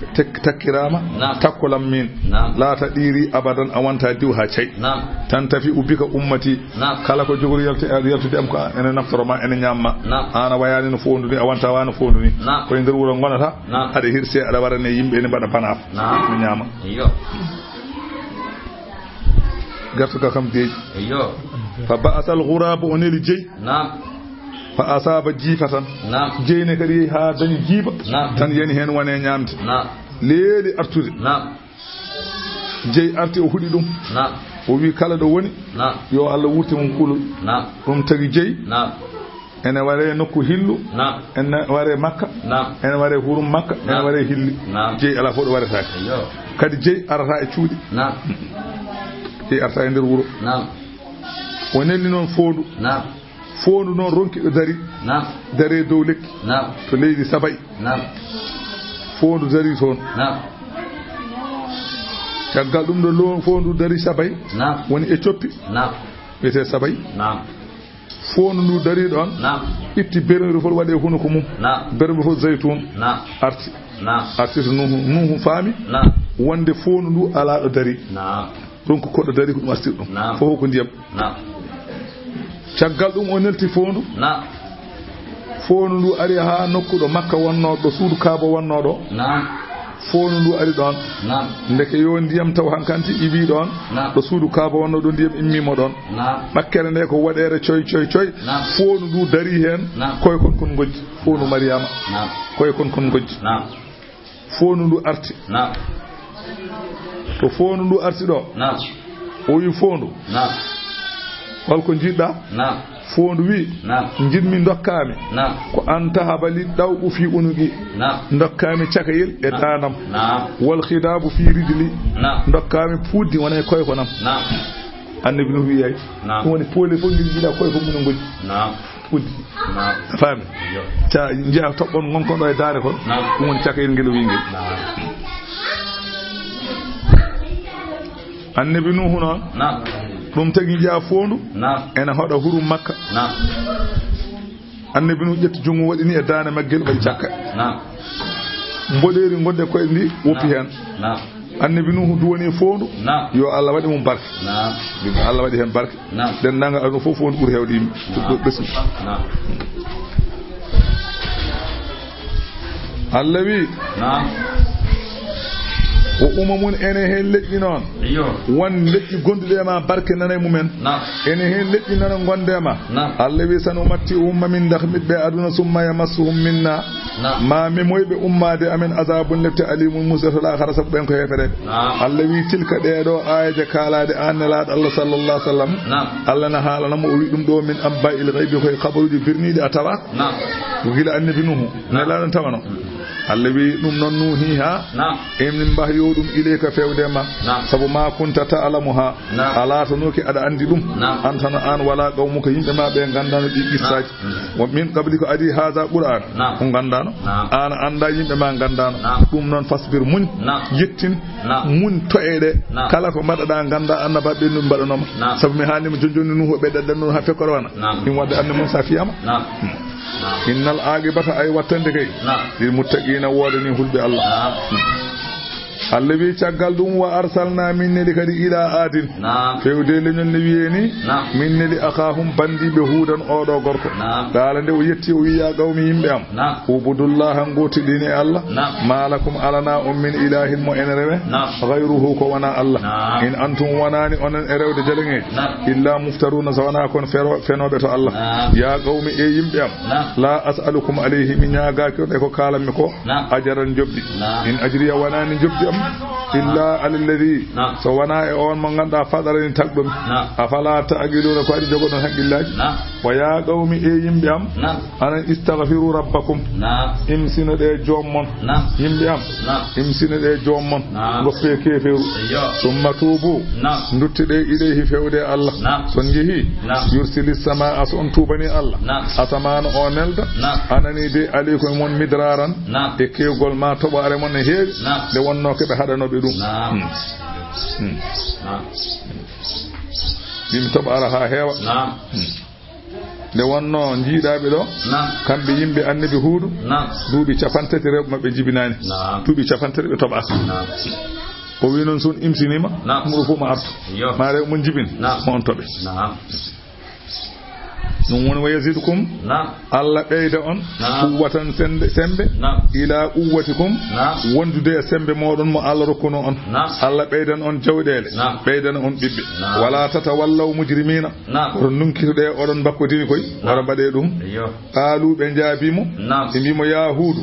takkirama takkolam min la ta diri abadan awanta diw ha cey tan tafi ubika ummati kala ko jogori yaltude am ko ene naftoro ma ene nyamma ana wayani no fonduni awanta wana fonduni ko nder wuro gonata ada hirse ada warane yimbe ne bada panaf no nyama gertogal kam deej fa ba'athal ghurab oneli jey fa asaba jifatan jeyne kadi ha dañi jiba tan yani hen wone nyamde leeli artude jey arti o hudi dum o wi kala do woni yo Allah wurti mon kulul dum tagi jey ene ware nokku hillu ene ware makka ene ware hurum makka ene ware hilli jey ala fodo warata kadi jey arata e cuudi jey arta e nder wuro wonelli non fondu fondu non ronki do dari dare dow lekki to leydi sabay fondu dari ton caggal dum do fondu dari sabay woni e coppi bete sabay fondu ndu dari don itti berru fol wade hunu ko mum berru fol zaytun arti to nuhu fami wonde fondu ndu ala do dari donc ko do dari ko dum arti dum fo ko ndiyam caggal dum o nelti fondu fondu ndu ari ha nokkudo makka wonno do suudu kaabo wonno do fondu ndu ari don ndeke yo ndiyam taw hankanti ibi don do suudu kaabo wonno do ndiyam immimo don makkere ne ko wadere coy fondu ndu dari hen koy kon gojji fondu mariama koy kon gojji fondu ndu arti to fondu ndu arti do o wi fondu holko jidda fondu wi jidmi dokkami ko anta habali dawbu fi unugi dokkami cakayel e danam wal khidabu fi rijli dokkami puddi wona koy ko nam annabi no wi ay woni pole fo jida koy ko mun goji puddi fami ta njaa tobbon gonkon do e daare kon woni cakayel ngel wi ngel annabi nuhu non dum tagi jaa fondu ena hoda huru makka annabi nu jetti jungu wadini e daane maggel bal cakka mboleri gonde koy ndi wopi hen annabi nu duwoni fondu yo Allah wadi mum barke Allah wadi hen barke den nanga anu fof fondu bur hewdi besu Allah wi o umamun ene hen leƴƴi noon won leƴƴi gonduɗe ma barke nanay mumen ene hen leƴƴi nana gondema Allah wi sanu matti umma min dakhmit aduna summa yamassuhum minna ma memoyɓe ummade amen azabun lebte alimum musatul akhara sabu ben ko hefere Allah wi tilka ɗeɗo ayaje kalade annelaɗo Allah sallallahu alaihi wasallam Allah na haalanamo o wi ɗum ɗo min amba il ghaibi koye kabaruji birniɗi a tawa ko gila annabi nuhu nelaɗon tawano Allah wi ɗum non nuhi ha emin mbahyo ɗum ileka fewdema sabu ma kunta ta'lamuha ala to noki ada andi ɗum antana an wala qawmuka yimɓe ma ɓe gandano ɗi qissaji wa min qabli ko adi hadha qur'an ko gandano an anda yimɓe ma gandano ɗum non fasbir muñ yettin muñ to'eɗe kala ko mbaɗaɗa ganda annaba ɓe ɗum mbaɗanoma sabu mi hanima jonjoni nuhu ɓe ɗaɗɗanno ha fekkoro wana ɗum wadde anne mum sa fiyama innal aqibata ay wattande kay lil muttaqina wodani hulɓe Allah Allah wi caggal ɗum wa arsalna min neli kadi ila adin fewde leñol ne wiyeni min neli akhahum bandiɓe huudan oɗo gorko kala nde o yetti o wiya qawmi yimɓe am ubudullaha gotiɗini Allah malakum alana on min ilahin mo ene rewe gayruhu ko wona Allah in antum wonani onen e rewde jaleŋeji illa muftaruna so wona kon fenoɓe to Allah ya qawmi e yimɓe am la as'alukum alayhi min ñagaki on e ko kalanmi ko ajaran jobdi in ajriya wonani jobdi am illa alladhi so wana e on mo ganda fadarani tagdum afala ta'qiluna ko adi jogodon haqqillaji wa ya qawmi e yimbe am ana istaghfiru rabbakum imsina de jommon yimbe am imsina de jommon goppe keferu summa tubu duttide ilayhi fewde Allah son jehi yursilis samaa son tubani Allah atamana o nelda anani de alaykum mon midraran e kewgol ma tobare mon ne heewi de wonno ke be hadanobe dum yimɓe toɓa ara ha heewa nde wonno jiiɗaɓe ɗo kamɓe yimɓe annabi Huudu duuɓi 50 rewɓe mabɓe jibinani duuɓi 50 ɓe toɓata o wi noon son imsinima ɗum fof ma artu ma rew mon jibin mo on toɓe ɗum woni wa yasidukum Allah ɓeyda on quwwatan sembe ila quwwatikum wondude e sembe moɗon mo Allah rokkuno on Allah ɓeydan on jawɗele ɓeydan on ɓiɓɓe wala tatawallaw mujrimina oɗon nunkitoɗe oɗon bakkodini koy wara mbaɗe ɗum qaalu ɓe jaabimo ɓe mbimo ya Huudu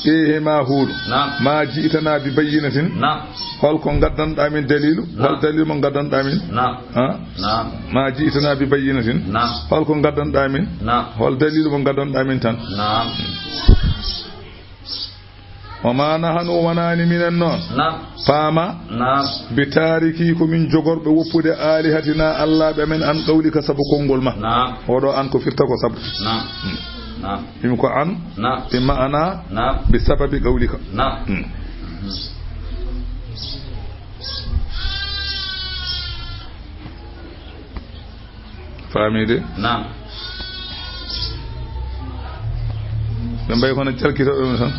ehe ma Huudu ma ji'tana bi bayyinatin holko gaddanɗa min dalilu hol dalilu mo gaddanɗa min ma ji'tana bi bayyinatin holko gaddanɗa min hol dalilu mo gaddanɗa min tan wama nahanu wanani minen noon faama bi tariki ko min jogorɓe woppude alihatina Allah ɓe men an qawlika sabu konngol ma oɗo an ko firta ko sabu ɗum ko an bi ma'ana bi sababi qawlika faamide ɓe mbayi kono calkitoɗomi tan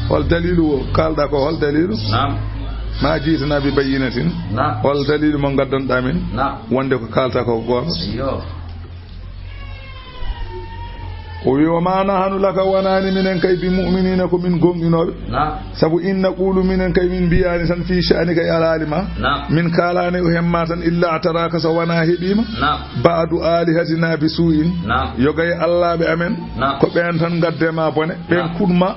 hol dalilu o kalɗa ko hol dalilu ma jiitana bi bayyinatin hol dalilu mo gaddanɗa min wonde ko kalta ko goto o wi o ma nahanu laka wonani minen kay bi mu'minina ko min gonɗinoɓe sabu inna qulu minen kay min mbiyani tan fi sha'ani kay alalima min kalani o hemma tan illa ataraka so wona heɓima ba'du alihatina bi su'in yogay Allah ɓe amen ko ɓen tan gaddema bone ɓen kunma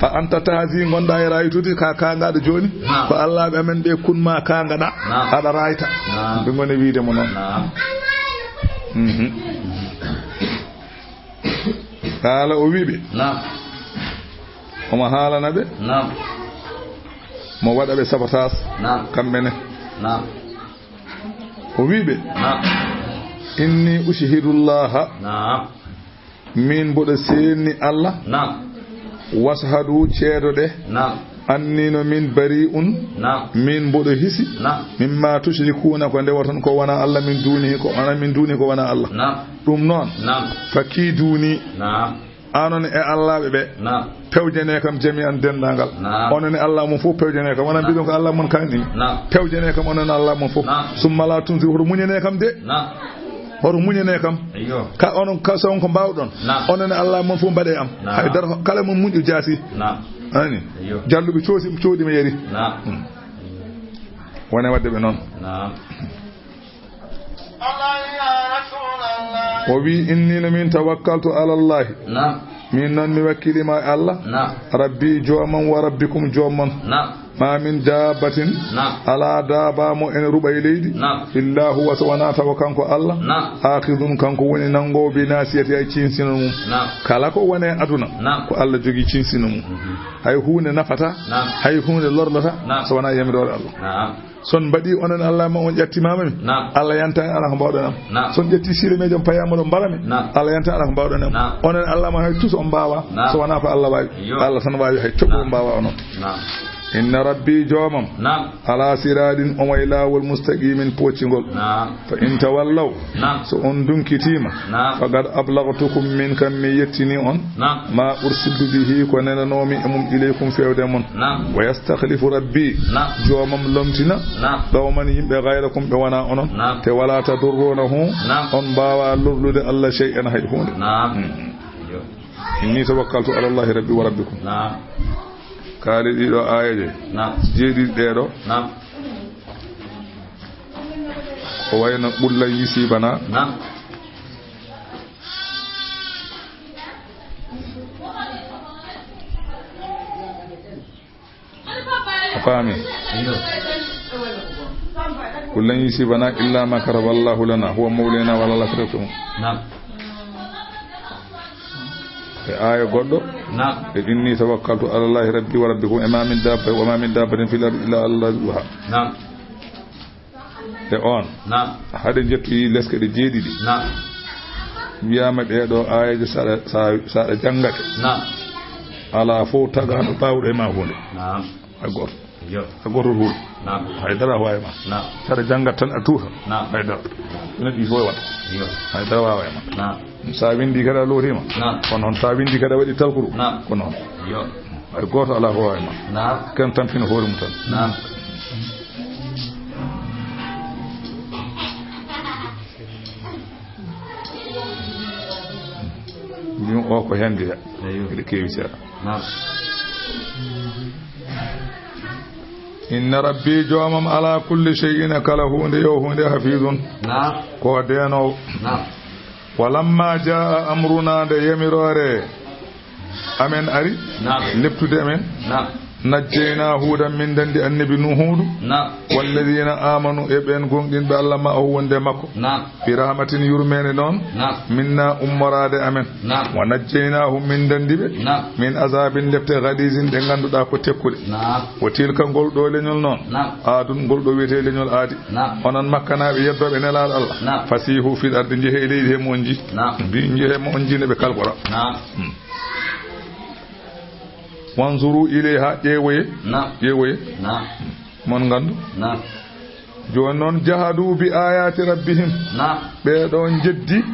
fa anta tazi gonda e raytude ka kangaɗo joni ko Allah ɓe amen ɓe kunma kangaɗa aɗa rayta ɓe goni wiide mo noon haala o wiɓe omo haalana ɓe mo waɗa ɓe sabotage kamɓene o wiɓe inni ushihidullaha min mboɗo senni Allah washhadu ceedo ɗe annino min bari'un min mboɗo hisi mimma tushrikuna ko ndewaton ko wona Allah min duuni ko wona Allah ɗum noon fakiduni anon e Allah ɓe pewjane kam jami an dendagal onon e Allah mon fof pewjane kam wona mbiɗon ko Allah mon kanɗimi pewjane kam onon Allah mon fof summa la tunsi hoto muñane kam de hoto muñane kam ka onon kason ko mbawɗon onon e Allah mon fof mbaɗe am haydara kala mon muñƴo jaasi ani jalluɓe coodima yeri wone wadde ɓe noon o wi innino min tawakkaltu ala llahi min noon mi wakkilima Allah rabbi jomam wa rabbikum jomon ma min dabbatin ala daabamo ene ruɓa e leydi illa huwa so wona tawa kanko Allah akhidun kanko woni nangowo bi nasiyati ay cinsino mum kala ko wone aduna ko Allah jogi cinsino mum hay hunde nafata hay hunde lorlota so wona yamirore Allah son mbaɗi onon Allah ma on ƴattimama mi Allah yanta ala ko mbawɗon am son ƴetti sire meɗen payama ɗo mbarami Allah yanta ala ko mbawɗon am onon Allah ma hay tous on mbawa so wona ko Allah wawi Allah tan wawi hay toɓo mbawa onon inna rabbi jomam ala siradin o way lawol mustaqimin poccigol fa in tawallaw so on dunkitima faqad ablagtukum min kam mi yettini on ma ursiltu bihi ko nenanomi e mum ilaykum fewde mon wa yastakhlifu rabbi jomam lomtina qawman yimɓe gayrakum ɓe wona onon te wala tadurrunahu on mbawa lorlude Allah shay'an hay hunde inni tawakkaltu ala allahi rabbi wa rabbikum kaali ɗiɗo ayaje jeeɗiɗi ɗeɗo ko wayno ɓullay yisibana a faami ɓullay yisibana illa ma kataba Allahu lana huwa mawlana wala lakratu e aya goɗɗo e inni tawakkaltu ala llahi rabbi wa rabbikum e ma min dabba wa ma min dabbatin fil ardi illa Allah zuha e on haɗe jettoyi leske ɗe jeeɗiɗi wiyama ɗeɗo ayaji saɗa janggake ala fof tagaɗo ɓawɗo e ma hunde hay goto goto hul haydara wawi ma tara jangat tan a tuuta haydara ina ɗi fof waɗa haydara wawa ma sa windi kada lootima kono noon sa windi kada waɗi talkuru kono noon hay goto ala ko wawi ma ken tampina hoore mum tan ɗum o ko hende ede kewi seeɗa inna rabbi joomam ala kulli shay'in kala hunde yo hunde hafizun ko denowo walamma jaa amruna de yamirore amen ari leptude amen najjeyna huudan min dandi annabi nuhudu walladina amanu e ɓen gonɗinɓe allah ma o wonde makko fi rahmatin yurmene noon minna ummorade amen wa najjeynahum min dandiɓe min azabin lepte hadisin ɗe ganduɗa ko tekkuɗe o tilka ngol ɗo leñol noon aadun ngol ɗo wiyete leñol aadi onon makkanaɓe yeddoɓe nelaɗo allah fasihu fil arde jeehe e leydi he mo on ji mbi jeehe mo on ji ne ɓe kalɓora wanzuru ilayha ƴeewoye mon gandu joni noon jahadu bi ayati rabbihim ɓeɗon jeddi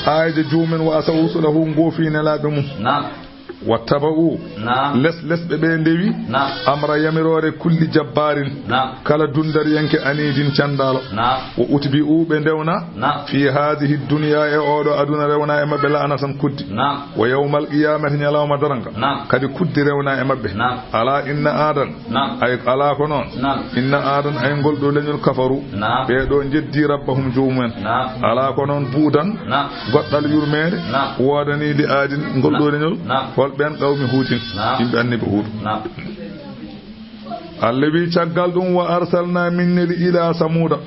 ayde juumen wa asawusulahu goofi nelaɓe mum wattaba'u lesɓe ɓe ndewi amra yamirore kulli jabbarin kala dundariyanke anidin candalo o utbi'u ɓe ndewna fi hadihi dunya e oɗo aduna rewna e mabɓe la'ana tan kuddi wa yawmal qiyamati nyalawma daranga kadi kuddi rewna e mabɓe ala inna adan ay ala ko noon inna adan ay ngol ɗo leñol kafaru ɓeɗo jeddi rabbahum jumumen ala ko noon buudan goɗɗal yurmede wodani li aadin ngol ɗo leñol ɓen qawmi huutin yimɓe annabi huudu Allah wi caggal ɗum wa arsalna minneli ila samuda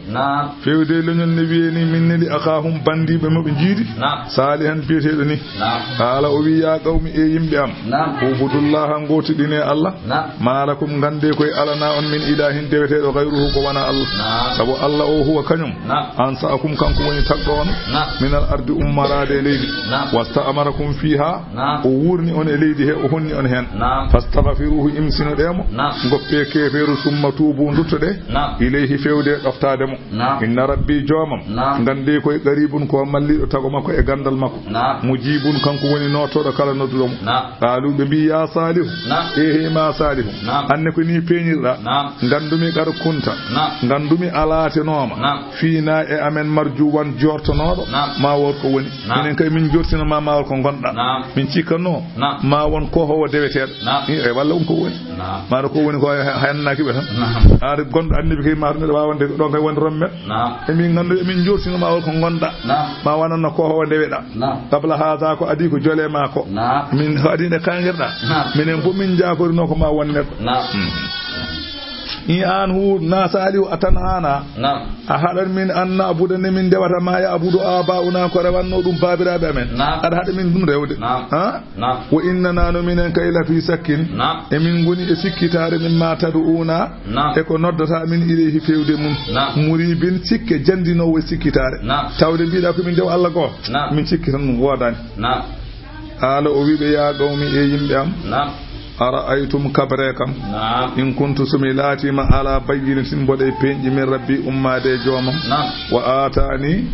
fewde leñol ne wiyeni minneli akahum bandiɓe maɓe jiidi salihan biyeteɗo ni haala o wi ya qawmi e yimɓe am ubudullaha gotiɗine Allah malakum gande koye alana on min ilahin deweteɗo gayruhu ko wona Allah saabu Allah o huwa kañum an sa'akum kanko woni tagɗo on minal ardi ummarade e leydi wasta amarakum fiha o wurni on e leydi he o honni on hen fastaghfiruhu imsinoɗemo goppe keferu summa tuubu duttoɗe ilayhi fewde ɗoftade mo inna rabbi joomam gande koye qaribun ko malliɗo tago makko e gandal makko mujibun kanko woni notoɗo kala nodduɗomo qaaluɓe mbi ya salihu ehe ma salihu anne ko ni peñirɗa gandumi kar kunta gandumi alatenoma fiina e amen marjuwan jortonoɗo ma won ko woni minen kay min jortinoma ma won ko gonɗa min cikkanno ma won ko howo deweteɗo e walla ko woni maɗa ko woni ko hannaki ɓe tan aade gonɗo annabi kay mato neɗo wawande ɗon kay wonde rommet emin gandu emin jortinoma wol ko gonɗa ma wonanno ko howo ndeweɗa qabla hada ko adi ko jole ma ko min adi nde kangirɗa minen fof min jakorino ko ma won neɗɗo i an hu nasalihu atanhana a haɗan min an nabuda ne min dewata ma ya abudu abauna ko rewanno ɗum babiraɓe amen aɗa haɗa min ɗum rewde wo innanano minen kay lafi sakkin emin goni e sikkitare min ma tadu'una e ko noddata min ilayhi fewde mum muribin sikke jandinowo e sikkitare tawde mbiɗa komin dew Allah goto min sikki tan ɗum wodani haala o wiɓe ya qawmi e yimɓe am ara'aytum kabre kam in kuntu sumi laatima ala bayyinatin mboɗe peñƴi min rabbi ummade joomam wa atani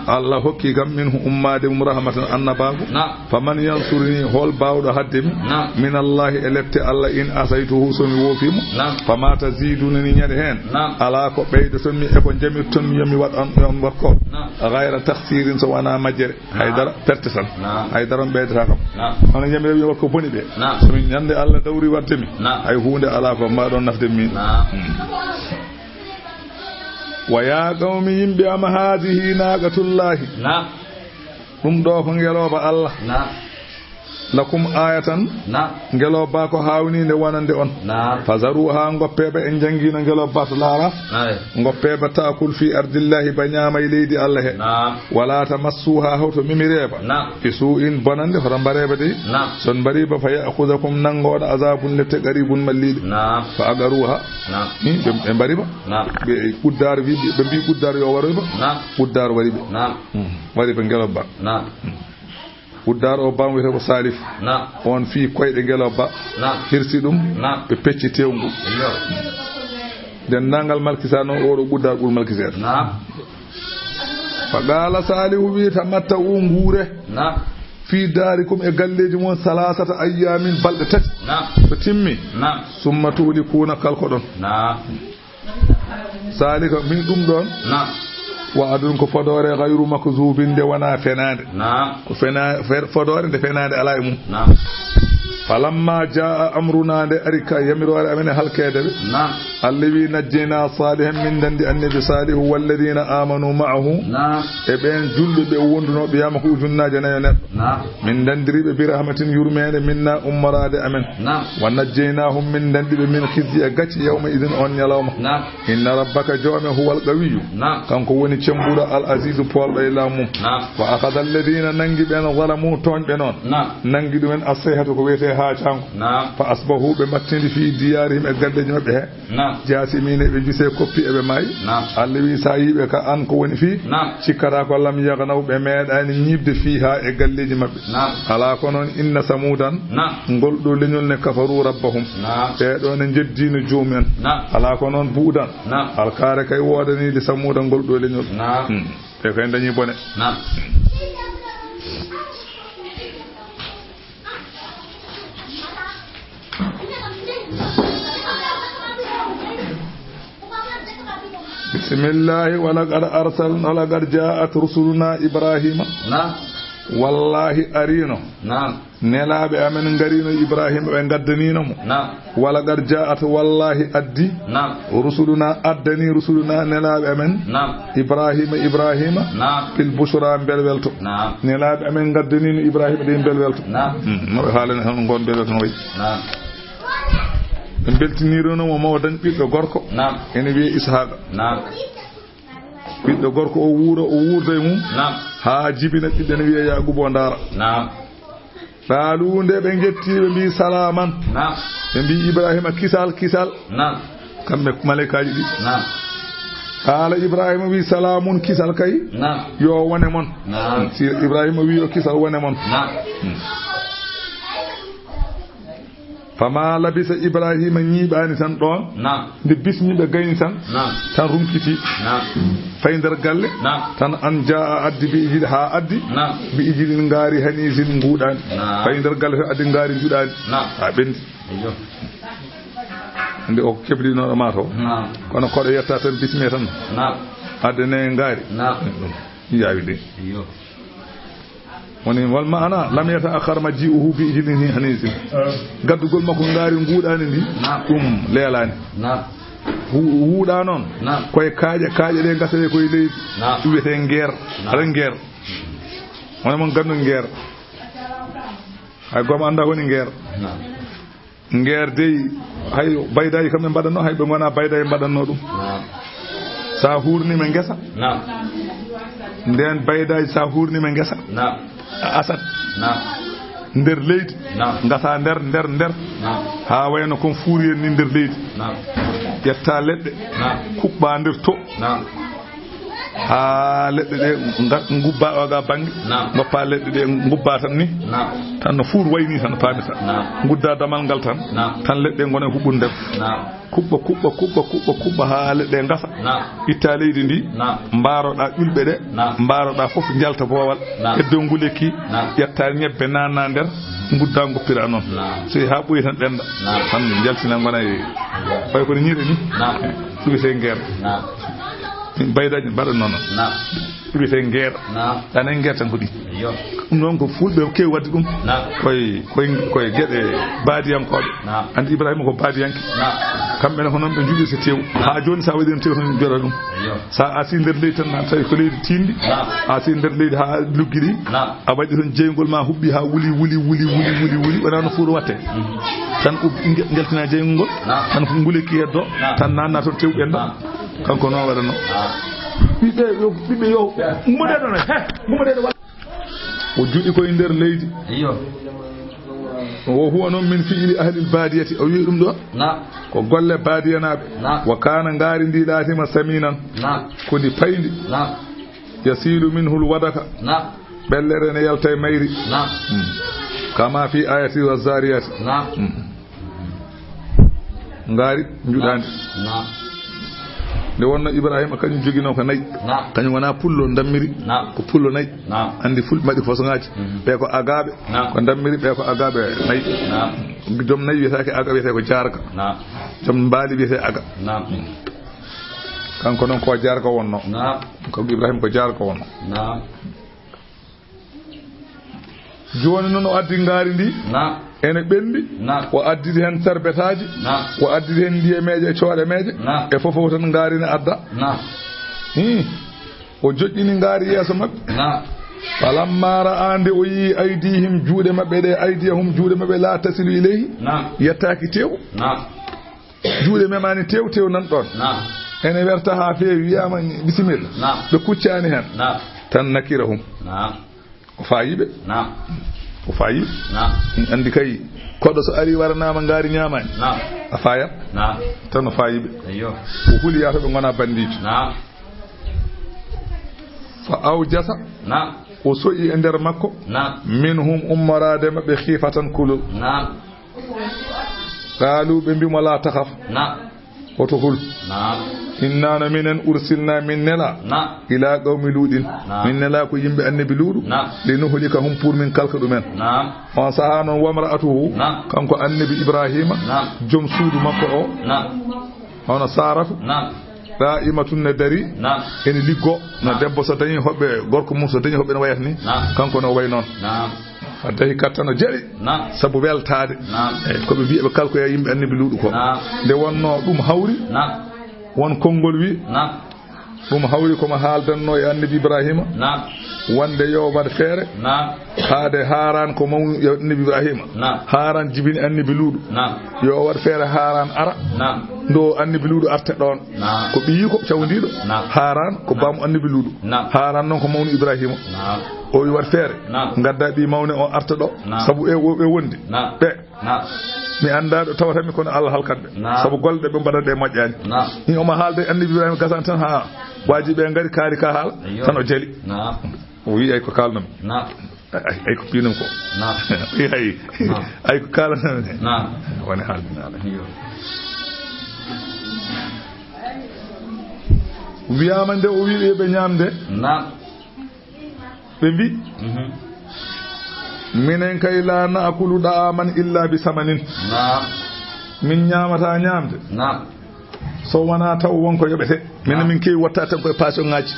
Allah hokki kam minhu ummade mum rahmatan annabago faman yansurni hol bawɗo haddemi min Allah e lepte Allah in asaytuhu somi woofimo fama tazidunani ñande hen ala ko ɓeydo tonmi eko jamirton yomi waɗ on wakko gayra taksirin so wona majjere haydara perte tan haydara on ɓeydata kam ono jamire wi wakko boni ɓe somi ñande Allah dawri waddemi hay hunde ala ko mbaɗon nafde min wa ya qawmi yimɓe am hadihi naqatullahi ɗum ɗo ko ngeloba Allah lakum ayatan ngeloba ko hawnide wonande on fazaru ha goppeɓe en jangino ngeloba to laara goppeɓe taakul fi ardillahi ba ñaama e leydi Allah he wala tamassuha hawto mimireba e su'in bonande hoto mbareɓe de son mbariba fa ya'khudakum nangoɗo azabun lette qaribun malliɗe fa agaruha ɓe mbariba ɓe ɓuddar wi ɓe mbi ɓuddar yo waroyba ɓuddar wariɓe wariɓe ngeloba uddar o bam wiyete ko salif on fi koyɗe ngelo ba hirsi ɗum ɓe pecci tewngu nden nangal malkisa noon oɗo ɓuddar ɓuur malkisere fa qala salihu wi tamatta u nguure fi darikum e galleji mon salasata ayyamin balɗe tati so timmi summa tuuli kuna kalko ɗon salika min ɗum ɗon wa adun ko fodore gayru makzubin de wana fenade ko fodore de fenade ala e mum falamma jaa amruna de arika yamirore amene halkede be allawi najjina salihan min dandi annabi salihu walladina amanu ma'ahu e ben julbe be wonduno be yama ko ujunnaje nayo neddo min dandiribe bi rahmatin yurmede minna ummarade amen wa najjaynahum min dandibe min khizyi gati yawma idin on yalawma inna rabbaka jawma huwal qawiyyu kanko woni cembudo al azizu poldo e lamum wa akhadha alladina nangi ben zalamu tonbe non nangi dum en asayhatu ko wete ha canko fa asbahu be mattindi fi diyarihim e gaddeji mabbe he jasimine be juse koppi e be may Allah wi sayibe ka an ko woni fi cikara ko lam yagnaw be medani nyibde fiha e galleji mabbe ala ko non inna samudan goldo lenyol ne kafaru rabbahum be do ne jeddino joomen ala ko non buudan al kare kay wodani di samudan goldo lenyol te kay dañi bone بسم الله ولقد أرسلنا ولقد جاءت رسلنا إبراهيم والله أرينو نلا بأمن غرينو إبراهيم وانقدنينو ولقد جاءت والله أدي رسلنا أدني رسلنا نلا بأمن إبراهيم في البشرى بلبلتو نلا بأمن قدنينو إبراهيم دين بلبلتو حالنا هنقول بلبلتو beltinirono mo mawdan ɓiɗɗo gorko ene wiye ishaqa ɓiɗɗo gorko o wuurda e mum ha jibina ɓiɗɗo ne wiye yaqubo ndara ɗaalu nde ɓe getti ɓe mbi salaman ɓe mbi ibrahima kisal kamɓe malaikaji ɗi qala ibrahima wi salamun kisal kay yo wone mon si ibrahima wi o kisal wone mon fama labisa ibrahima ñiiɓani tan ɗon nde bismiɓe gayni tan rumkiti fay nder galle tan an jaa addi bi ijil ha addi bi ijil ngaari hanisin nguuɗani fay nder galle to addi ngaari juɗani ha ɓendi ande o keblinoɗo ma to kono koɗo yetta tan bismi tan addene ngaari yawi de woni wal maana lam yata akhar maji'uhu bi ijlin hanisin gaddugol makko ngaari nguuɗani ndi ɗum leelani huuɗa noon koye kaaƴe ɗe gasee koye leydi wiyete ngeer aɗa ngeer woni mon gandu ngeer hay goom anda woni ngeer dey hay baydaji kamɓe mbaɗanno hay ɓe gona baydaji mbaɗanno ɗum sa hurnima ngesa nden baydaji sa hurnima ngesa asat nder leydi ngasa nder ha wayno kon fuuri en ni nder leydi ƴetta leɗɗe kuɓɓa nder to ha leɗɗe ɗe ngubba oga banggue goppa leɗɗe ɗe ngubba tan ni tan no fuur wayni tan paamita gudda damal ngal tan leɗɗe gone huɓɓude nder kuɓɓa ha leɗɗe ngasa itta leydi ndi mbaroɗa ƴulɓe ɗe mbaroɗa foof jalta boowal heddo nguleki ƴetta ñebbe nanna nder gudda goppira noon so ha ɓoyi tan ɓenda tan jaltina gona e fay kono ñiire ni suwite ngeer baydaji mbaɗa noon wiyete ngeer ɗane ngeer tan ko ɗi ɗum noon ko fulɓe kewi wadde ɗum koye gueɗe baadiyankoɓe andi ibrahima ko baadiyanke kamɓene ko noon ɓe juuɓi so tew ha joni sa waɗino tew tan jora ɗum sa asi nder leydi tan tawi ko leydi tindi asi nder leydi ha luggiɗi a waɗi toon jeygol ma huɓɓi ha wuli wona no fuuro watte tan geltina jeygol ngol tan ko nguleki heddo tan nanna toon tew ɓenda kanko noon waɗano ɓiɓɓe yo gumuɗeɗo ne gumuɗeɗo o juɗi koye nder leydi o huwa noon min fiili ahli badiyati o wi ɗum ɗo ko golle badiyanaɓe wa kana ngaari ndi laatima saminan kodi paydi yasilu minhu lwadaka bellere ne yalta mayri kama fi ayati waz-zariyat ngari njudande nde wonno Ibrahima kañum jogino ko nayi kañum wona pullo dammiri ko pullo nayi andi fulɓe mbaɗi façon-ŋaji ɓe ko agaɓe ko dammiri ɓe ko agaɓe nayi joom nayi wiyetake aga wiyete ko jarga joom mbaali wiyete aga kanko noon ko jarga wonno kanko Ibrahima ko jarga wonno joni noon o addi ngaari ndi ene ɓendi o addidi hen sarbetaji o addidi hen ndiyemeje e cooɗemeje e fofo tan ngaari ne adda o joƴƴini ngaari yeeso mabɓe falamma ra'a nde o yii aydihim juuɗe mabɓe ɗe aydiyahum juuɗe mabɓe la tasilu ileyhi yettaki tew juuɗe memani tew nan ɗon ene werta ha feewi wiyama bisimilla ɓe kuccani hen tan nakirahum o fayiɓe o fayi andi kay koɗɗo so ari waranama ngaari ñamani a fayat tan o fayiɓe o huliya to ɓe gona bandijo fa awjasa o soƴi e nder makko minhum ummarade mabɓe khifatan kulu qaalu ɓe mbimo la tahaf oto hul innana minen ursilna min nela ila qawmi luuɗin min nela ko yimɓe annabi luuɗu li nuhlika hum pour min kalka ɗumen on saha noon wamra'atuhu kanko annabi Ibrahima joom suudu makko o hono Saratu da'imatun ne dari ene liggo no debbo so dañi hoɓɓe gorko mum so dañi hoɓɓe no wayata ni kanko no way noon addahi kattano jaɗi sabu weltade koɓe mbiyaɓe kalko e yimɓe annabi luuɗu ko nde wonno ɗum hawri won konngol wi ɗum hawri komo haaldanno e annabi Ibrahima wonde yo waɗ feere haade Haran ko mawni annabi Ibrahima Haran jibini annabi luuɗu yo waɗ feere Haran ara ndo annabi luuɗu arte ɗon ko ɓiyi ko cawdiɗo Haran ko baamu annabi luuɗu Haran noon ko mawni Ibrahima o wi waɗ feere gadda ɓi mawne o arta ɗo sabu ɓe wondi ɓe mi anda ɗo tawatami kono Allah halkatɓe sabu golle ɗe ɓe mbaɗaɗe moƴƴani ni omo haalde annabi Ibrahima gasan tan ha waji ɓe ngari kaari ka haala tan o jali o wi ay ko kalnami ay ko pinum ko ay ko kalanami woni haaldinaala wiyama nde o wi ɓe ñamde ɓe mbi minen kay la naakulu da'aman illa bi samanin min ñamata ñamde so wona taw wonko yoɓete minen min kewi watta tan koye passion ŋaji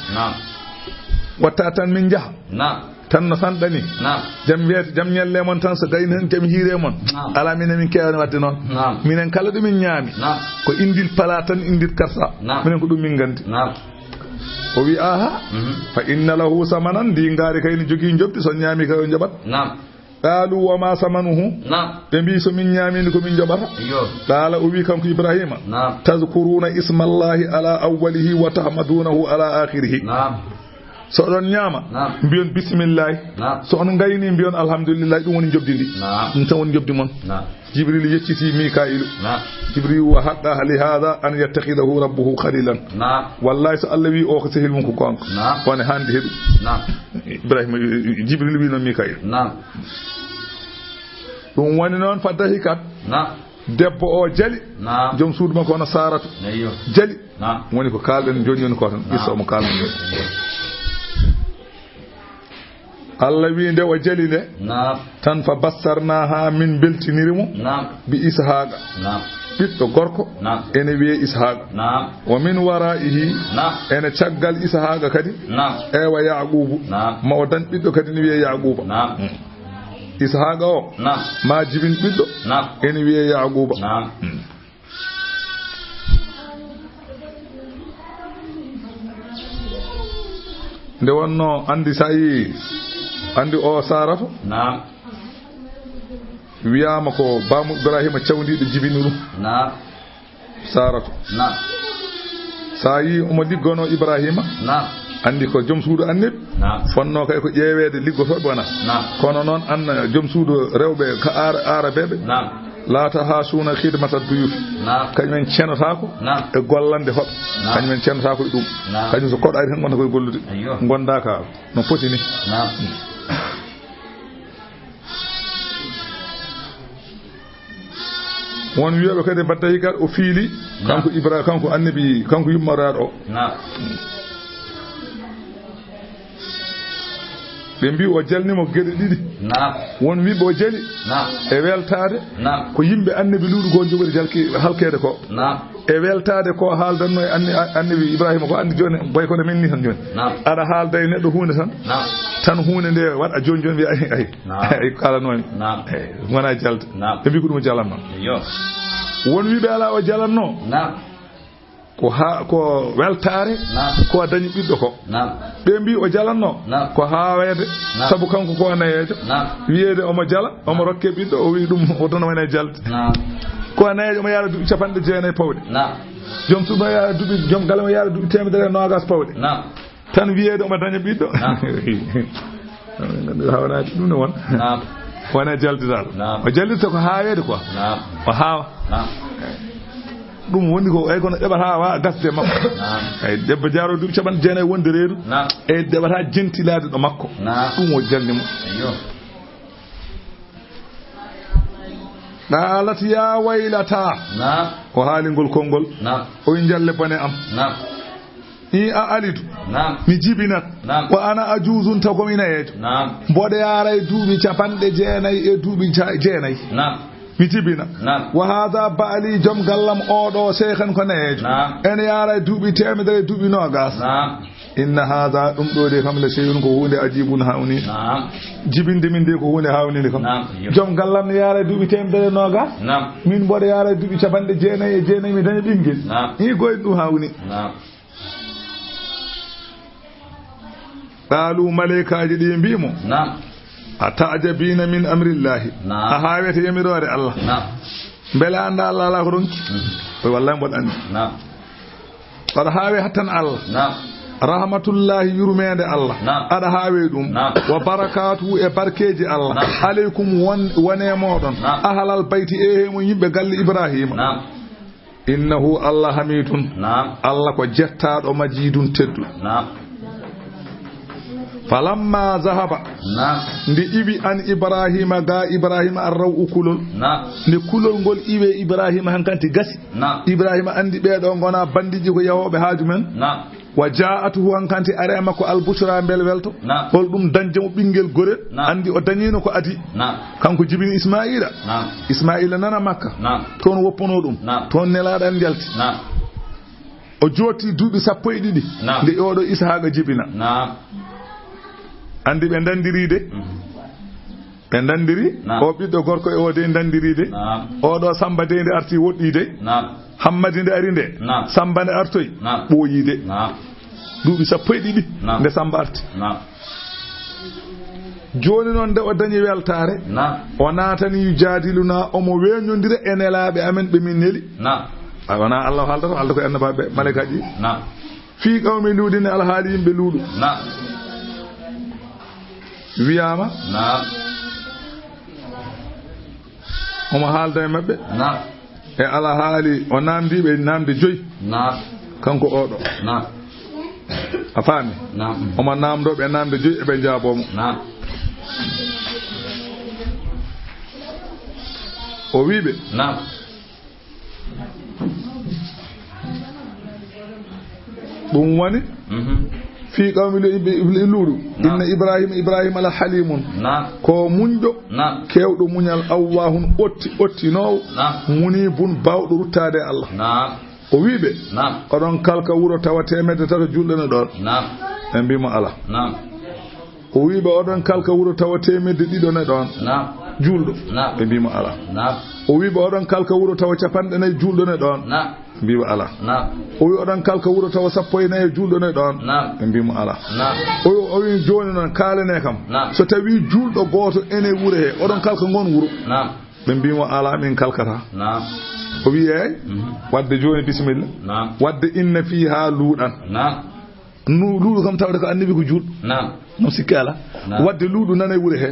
watta tan min jaaha tan no sanɗani jam wiyete jam ñelle mon tan so gayni hen jam hiire mon ala minen min kewani wadde noon minen kala ɗumin ñaami ko indil pala tan indil karsa minen ko ɗum min gandi o wi aha fa inna lahu samanan ndi ngaari kayni jogii jobdi so ñaami kay o joɓat qaalu wama samanuhu ɓe mbi so min ñaamini ko min joɓata qaala o wi kanko Ibrahima tazkuruna ismallahi ala awwalihi wa tahmadunahu ala akhirihi so oɗon ñaama mbiyon bisimillahi so on gayni mbiyon alhamdulillahi ɗum woni jobdi ndi ɗum tan woni jobdi mon Jibril yecciti Mikailu Jibril wa haqqa li hada an yattakhidahu rabbuhu khalilan wallahi so Allah wi o ko sehil mum ko gonga woni hande heɓi Ibrahima Jibril wi no Mikail ɗum woni noon faddahi kat debbo o jali joom suudu makko hono Saratu jali woni ko kalɗen joni joni ko tan issa omo kalɗen Allah wi nde o jali nde tan fa bassarnaha min beltinirimo bi Ishaqa ɓiɗɗo gorko ene wiye Ishaqa wa min waraihi ene caggal Ishaqa kadi ewa Yaqubu ma o dan ɓiɗɗo kadi ne wiye Yaquba Ishaqa o ma jibin ɓiɗɗo ene wiye Yaquba nde wonno andi sa yi andi o Saratu wiyama ko bamu Ibrahima cawdiɗo jibini ɗum Saratu sa yi omo liggono Ibrahima andi ko joom suudu annabi fonno kay ko ƴeewede liggotoɓe wona kono noon an joom suudu rewɓe ka arabeɓe laata ha suuna khidmata duyuf kañumen cenotako e gollande hoɓe kañumen cenotako e ɗum kañum so koɗo ari tan gonta koye gollude gonda ka no foti ni won wiyoɓe kadi mbatta hikat o fiili kanko Ibrahima kanko annabi kanko yummoraaɗo o ɓe mbi o jalnimo geɗe ɗiɗi won wiɓe o jali e weltade ko yimɓe annabi luuɗu ko jogori jalki halkede ko e weltade ko haaldanno e annabi Ibrahima ko andi joni boy kono men ni tan joni aɗa haalda e neɗɗo hunde tan hunde nde waɗa joni joni wiya ay kalanomi wona jalde ɓe mbi ko ɗum jalanno won wiɓe ala o jalanno ko weltare ko dañi ɓiɗɗo ko ɓe mbi o jalanno ko haawede sabu kanko ko nayejo wiyeede omo jala omo rokke ɓiɗɗo o wi ɗum o tan wona jalde ko nayejo omo yaara duuɓi 90 pawɗe joom suuɗo yaara duuɓi joom galle mo yaara duuɓi 120 pawɗe tan wiyeede omo daña ɓiɗɗo hawnade ɗum ne won wona jaldidal o jaldita ko haawede quoi o haawa ɗum woni ko ay kono ɗeɓata wa gasde makko ay debbo jaaro duuɓi 90 wonde reedu e ɗeɓata jentilade ɗo makko ɗum o jalnimo qalat ya waylata o haalingol konngol o wi jalle bone am i a alidu mi jibinat ko ana ajuzun tagomi nayeejo mboɗo yaara e duuɓi 90 e duuɓi 9 mi jibina wa hada baali joom gallam oɗo seekhan ko nayeejo ene yaara e duuɓi 100 e duuɓi 20 inna hada ɗum ɗo de kam le seyun ko hunde ajibun hawni jibinde min de ko hunde hawnide kam joom gallam ne yaara e duuɓi 120 min mboɗo yaara e duuɓi 90 mi daña ɓinguel i goyɗ ɗum hawni qaalu malaikaji ɗi mbimo a ta'jabina min amrillahi a haawete yamirore Allah beele anda Allah ala ko ronki wallahi mboɗo andi aɗa haawe hattan Allah rahmatullahi yurmede Allah aɗa haawe ɗum wa barakatuhu e barkeji Allah aleykum wone moɗon ahalal bayti e hemo yimɓe galle Ibrahima innahu Allah hamidun Allah ko jettaɗo majidun teddu falamma zahaba ndi iwi an Ibrahima ga Ibrahima an raw kulol nde kulol ngol iwe Ibrahima hankanti gasi Ibrahima andi ɓeɗo gona bandiji ko yahoɓe haaju men wa ja'atuhu hankanti are makko albushra bel welto hol ɗum dañde mo ɓinguel gorel andi o dañino ko adi kanko jibini Ismaila nana Makka toon woppono ɗum toon nelaɗo an jalti o jooti duuɓi 12 nde oɗo Ishaqa jibina andi ɓe dandiride ɓe dandiri o ɓiɗɗo gorko e o de dandiride oɗo Samba de nde arti woɗɗide Hammadi nde ari nde Samba nde artoy ɓooyide duuɓi 12 nde Samba arti joni noon nde o dañi weltare o natani jadiluna omo weñodira e nelaɓe amen ɓe min neli wona Allah haaldata halda ko annabaɓe malaikaji fi qawmi luudine alhaali yimɓe luuɗu wiyama omo haalda e mabɓe e ala haali o namdiɓe namde 5 kanko oɗo a faami omo namdoɓe namde 5 eɓe jaabomo o wiɓe ɗum woni fi qawmi luuɗu inna Ibrahima la halimun ko muñɗo kewɗo muñal awwahun ottinowo munibun bawɗo ruttade Allah o wiɓe oɗon kalka wuro tawa 300 julɗene ɗon ɓe mbimo ala o wiɓe oɗon kalka wuro tawa 200 ɗon julɗo ɓe mbimo ala o wiɓe oɗon kalka wuro tawa 40 julɗone ɗon mbimo ala o wi oɗon kalka wuro tawa 14 julɗone ɗon ɓe mbimo ala o wi joni noon kalane kam so tawi julɗo goto ene wuuro he oɗon kalka gon wuuro ɓe mbimo ala min kalkata o wi eyyi wadde joni bisimilla wadde inna fiha luuɗan luuɗu kam tawde ko annabi ko julɗo no sikki ala wadde luuɗu nana e wuuro he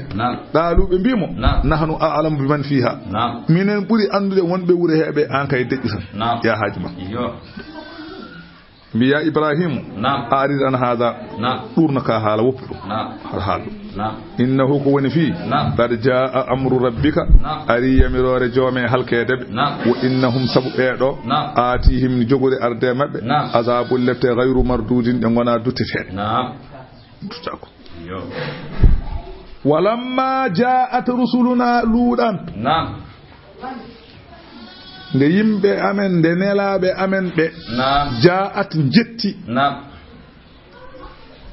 ɗaaluɓe mbimo nahnu a'lamu biman fiha minen ɓuuri andude wonɓe wuuro heɓe an kay deƴƴi tan ya haaji ma mbiya Ibrahimu a arid an hada ɗurna ka haala woppu ɗum har haaldu innahu ko woni fi qad jaa amru rabbika ari yamirore joome halkede wa innahum sabu beedo atihim jogore arde mabbe azabul lafte ghayru mardudin de gona duttete tutako walamma jaat rusuluna ludan nde yimbe amen nde nelabe amen be jaat jetti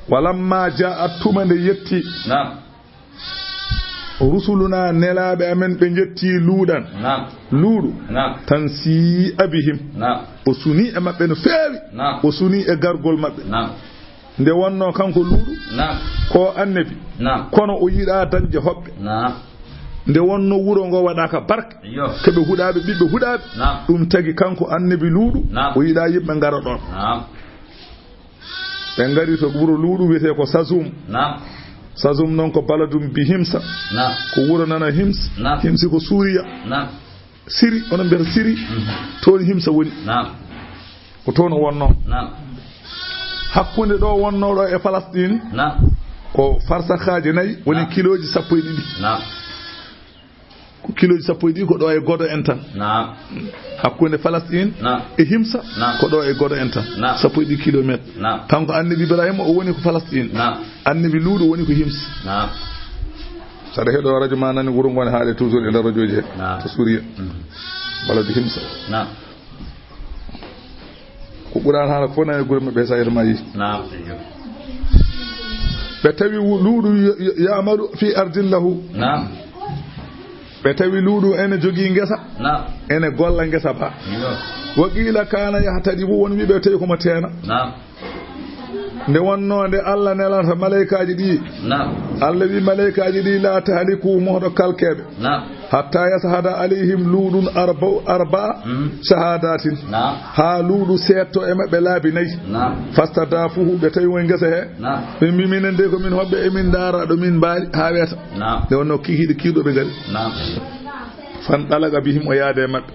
walamma jaat tuma nde yetti rusuluna nelabe amen be jetti luudan luudu tan si abihim o suni e mabbe no feewi o suni e gargol mabbe nde wonno kanko luudu ko annabi kono o yida dañde hobbe nde wonno wuro ngo wadaka barke kebe hudaabe bibbe hudaabe dum tagi kanko annabi luudu o yida yimbe ngara don be ngari to wuro luudu wiete ko sazum non ko baladum bi himsa ko wuro nana himsi ko suriya siri onon ber siri to himsa woni ko toon wonno hakkunde do wonno do e Palestine ko farsakhaji nayi woni kiloji 12 ko kiloji 12 ko do e godo en tan hakkunde Palestine e himsa ko do e godo en tan 12 kilometre kanko annabi Ibrahim o woni ko Palestine annabi luudo woni ko himsa sada hedo radio manani wuro ngone haade toujours e der radio je to Suriya baladi himsa ko buran hala ko na gurme be sayir mayi be tawi luudu ya'malu fi ardillahu be tawi luudu ene jogi ngesa ene golla ngesa ba waqila kana yahtadibu won wibe tawi ko matena nde wonno nde Allah nelanta malaikaaji di Allah wi malaikaaji di la tahliku mohdo kalkebe hatta yashhada alaihim luudun arba shahadatin ha luudu setto e mabbe laabi nayi fastadafuhu be tawi won ngesa he be miminen de ko min hobbe e min dara do min baali ha weta nde wonno kihide kiido be gari fan dalaga bihim o yaade mabbe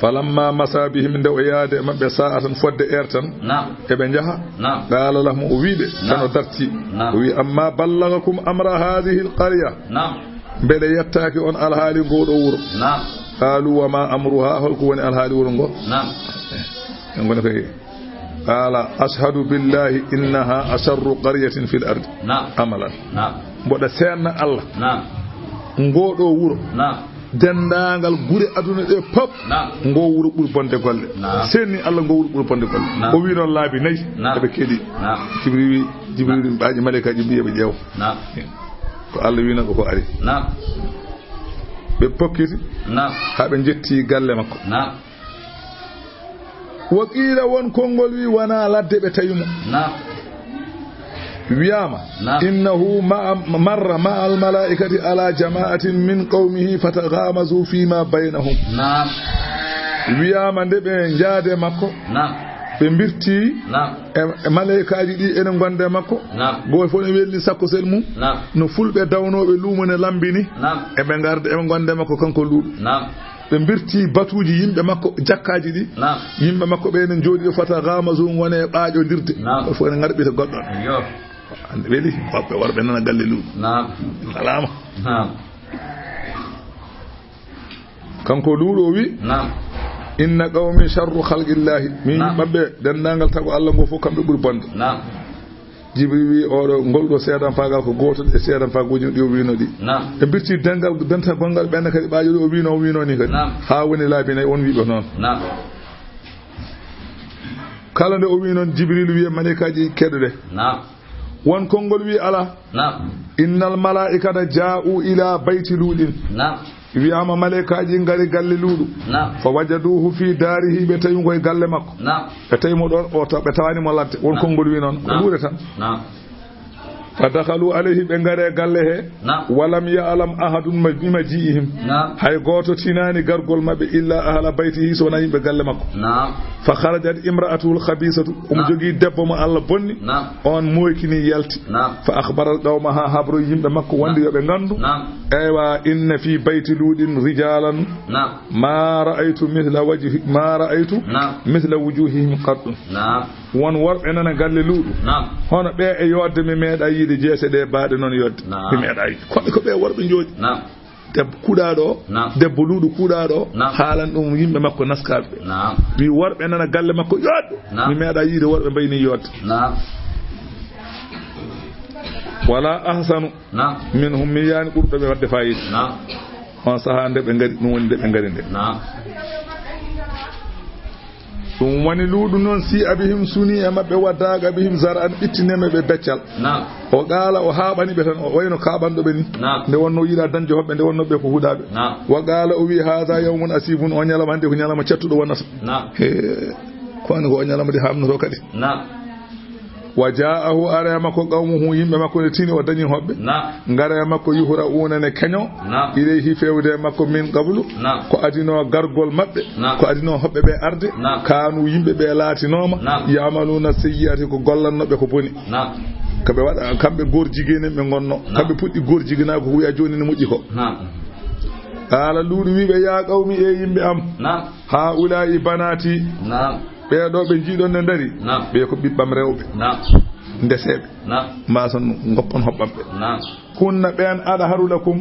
falamma masa bihim nde o yaade mabbe sa'atan fodde ertan ebe jaha qala lahum o wiide tano darti o wi amma ballagakum amra hadhihi alqarya bele yettaaki on alhaali ngodo wuro qalu wa ma amruha holko woni alhaali wuro ngo ngone kay qala ashhadu billahi innaha asharru qaryatin fil ardi amalan boda senna Allah ngodo wuro dendangal gure aduna de pop ngo wuro bur bonde golle senni Allah ngo wuro bur bonde golle o wi non laabi nayi be kedi jibril baaji malaikaji biye be jeew ko Allah wi nan ko ari be pokkiti ha be jetti galle makko waqila won kongol wi wana ladde be tayimo wiyama innahu marra ma al malaikati ala jama'atin min qaumihi fataghamazu fima bainahum wiyama nde be jaade makko be birti e malaikaaji di ene gonde makko go fo ne welli sakko sel mum no fulbe dawnobe lumone lambini e be garde e gonde makko kanko luudo be birti batuji yimbe makko jakkaaji di yimbe makko be ne jodi fata gamazu wone baajo dirde fo ne ngarbe to goddo ande weli babbe warbe nana galle luudo alama kanko luudo wi inna qawmi sharru khalqillahi min babbe dendangal tago Allah go fu kambe buri bonde jibril wi odo goldo seedan faagal ko goto e seedan faagoji di o wino di e birti dengal denta gongal ben kadi baajo o wino ni kadi ha woni laabi nay on wiibe non kala nde o wi non jibril wi malaikaaji kedde won kongol wi ala innal malaikata ja'u ila bayti ludin wiyama malaikaaji ngari galle luudu fa wajaduhu fi darihi be tawi ngoy galle makko be tawi mo don o be tawani mo ladde won kongol wi non ko luude tan fadakhalu alayhi be ngare galle he walam ya'lam ahadun majihim hay goto tinani gargol mabbe illa ahla baytihi so nayi be galle makko fa kharajat imra'atuhu al-khabisatu jogi debbo mo Allah bonni on moykini yalti fa akhbara qawmaha habru yimbe makko wandi yobe gandu aywa inna fi bayti ludin rijalan ma ra'aytu mithla wujuhihim qat won worbe nana galle luudu hono be e yodde me meeda yiide jeese ɗe baade noon yodde mi meeɗa yiide koɓe ko ɓe worɓe jooɗi debbo kuuɗaɗo debbo luuɗo kuuɗaɗo haalan ɗum yimɓe makko naskaɓe wi worɓe nana galle makko yoɗɗo mi meeɗa yiide worɓe mbayni yodde wala ahsanu minhum mi yaani ɓurɗoɓe wadde fayida on sahaa nde ɓe ngari ɗum woni nde ɓe ngari nde ɗum woni luuɗu noon si abihim suni e maɓɓe waddaga abihim zara an ɓittineme ɓe beccal o qaala o haaɓani ɓe tan o wayno kaaɓanɗo ɓe ni nde wonno yiɗa dañde hoɓɓe nde wonno ɓe ko huuɗaɓe wa qaala o wi hada yawmun asibun o ñalama hannde ko ñalama cattuɗo wonata kowani ko o ñalama de hamnoto kadi wa ja'ahu ara makko qawmuhu yimɓe makko ne tini o dañi hoɓɓe ngara makko yuhra unane keño ilayhi fewde makko min qablu ko adino gargol maɓɓe ko adino hoɓɓe ɓe arde kanu yimɓe ɓe laatinoma yamaluna sayyiati ko gollannoɓe ko boni kaɓe waɗa kamɓe gorjiguene ɓe gonno kamɓe puɗɗi gorjiguina ko wiya joni ne moƴƴi ko ala luuɗu wiɓe ya qawmi e yimɓe am ha ulai banati ɓeeɗo ɓe jiiɗon ne dari ɓe ko ɓiɓɓam rewɓe ndeseɓe mbason goppon hoɓɓamɓe kunna ɓen aɗa harulakum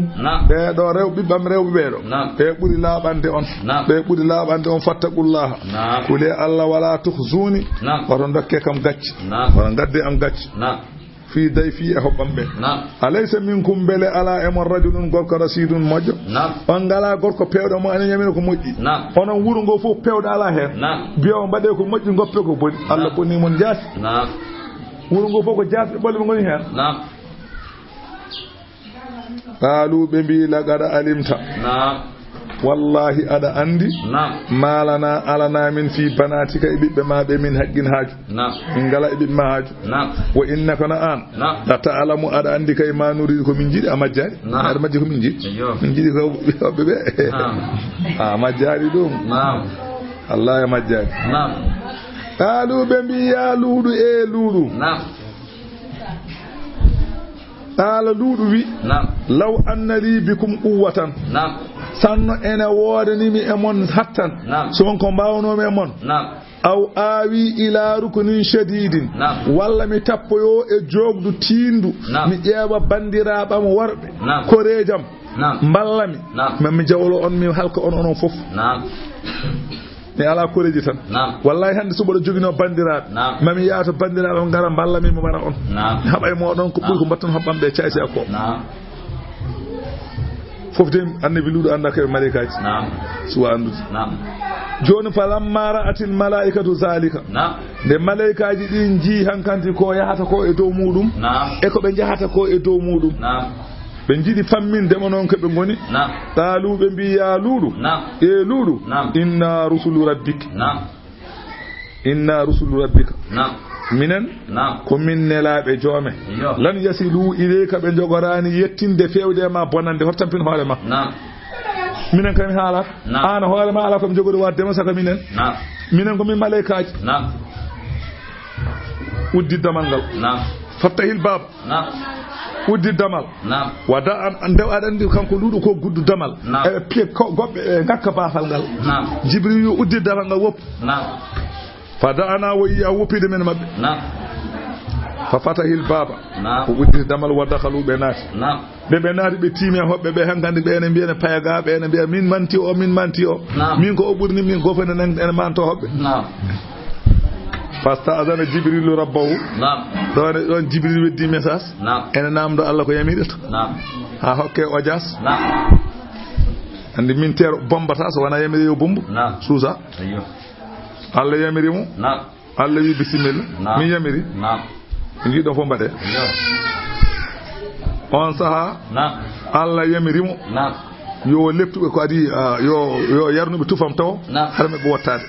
ɓeeɗo rew ɓiɓɓam rewɓe ɓeeɗo ɓe ɓuri laaɓande on ɓe ɓuri laaɓande on fattaqullaha kule Allah wala tuhzuni oto dokke kam gacci oto gadde am gacci fi day fi e hoɓɓamɓe alaysa minkum bele ala emon rajulun gorko rasidun moƴƴo on ngala gorko pewɗo mo ane ñamina ko moƴƴi onon wuuro ngo fof pewɗo ala hen biyo mbaɗe ko moƴƴi goppe ko boni Allah bonni mon jaasi wuuro ngo fof ko jaasɓe ɓolle ɓe goni hen qaalu ɓe mbi laqad alimta wallahi aɗa andi malana alana min fi banatika e ɓiɓɓe maɓe min haqqin haaju min ngala e ɓiɓɓe ma haaju wa innaka na an la ta'lamu aɗa andi kay ma nuridi ko min jiiɗi a majjari aɗa majji ko min jiiɗi min jiiɗi ko hoɓɓe ɓe a majjari ɗum Allah e majjari qaalu ɓe mbi ya luuɗu e luuɗu qaala luuɗu wi law anna li bikum quwwatan sanno ene woodanimi e mon hattan so wonko mbawnomi e mon aw aawi ila rukunin shadidin walla mi tappoyo e jogdu tiindu mi ƴeewa bandiraɓam worɓe korejam mballami mami jawlo on mi halka on onon fof mi ala koreji tan wallahi hande suɓaɗo jogino bandiraɓe mami yaata bandiraɓe ngara mballami mo wara on mi haɓa e moɗon ko ɓuuri ko mbatton hoɓɓamɓe caysi a ko fof de annabi luuɗo anda koɓe malaikaji suwa andude joni falamma ra'atil malaikatu zalika nde malaikaji ɗin jii hankanti ko yahata ko e dow muɗum e ko ɓe jahata ko e dow muɗum ɓe jiiɗi fammindema noon koɓe goni qaalu ɓe mbi ya luuɗu e luuɗu inna rusulu rabbika minen ko min nelaɓe joome lan yasilu ileyka ɓe jogorani yettinde fewde ma bonande hot tampin hoore ma minen kami haalata an hoore ma ala komi jogori waddema saka minen ko min malaikaji uddi damal ngal fattahil baba uddi damal wada an ndew aɗa andi kanko luuɗo ko guddu damal e pied goɓɓe e gakka baafal ngal jibril yo uddi damal ngal woppu fada ana woyi a woppide men mabɓe fa fatahil baba ko uddi damal wadda haluɓe naati ɓe naati ɓe tiimi e hoɓɓe ɓe hankandi ɓene mbiyene payaga ɓene mbiya min manti o min ko o ɓurni min gofene ene manto hoɓɓe fasta adana jibrilu rabbahu ɗon jibril weddi message ene namdo Allah ko yamirita ha hokke ojas andi min tero bombata so wona yamiri yo bombu suusa Allah yamirimo Allah wi bisimilla min yamiri jiiɗon fof mbaɗe on saha Allah yamirimo yo leptuɓe ko adi yo yarnuɓe tufam taw har meɓe wottade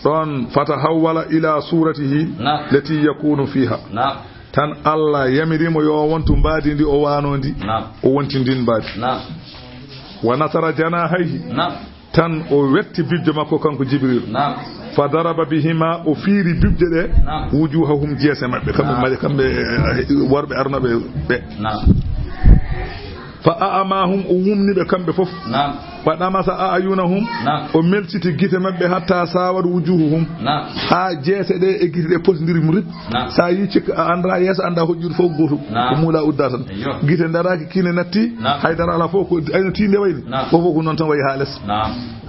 ɗon fata hawwala ila suratihi lati yakunu fiha tan Allah yamirimo yo wontu mbaadi ndi o wano ndi o wonti ndin mbaadi wa nasara janahayhi tan o wetti bibje makko kanko jibril fa daraba bihima o fiiri bibje ɗe wujuhahum jeese maɓɓe kamɓe worɓe arnoɓe ɓe fa a'amahum umumni be kambe fof wa damasa ayunahum o meltiti gite mabbe hatta sawar wujuhuhum ha jese de e gite de posndiri murid sa yi ci andra yes anda hojjur fof goto ko mula uddatan gite daraki kine natti haydara ala fof ko ayno tinde wayni fof ko non tan way haales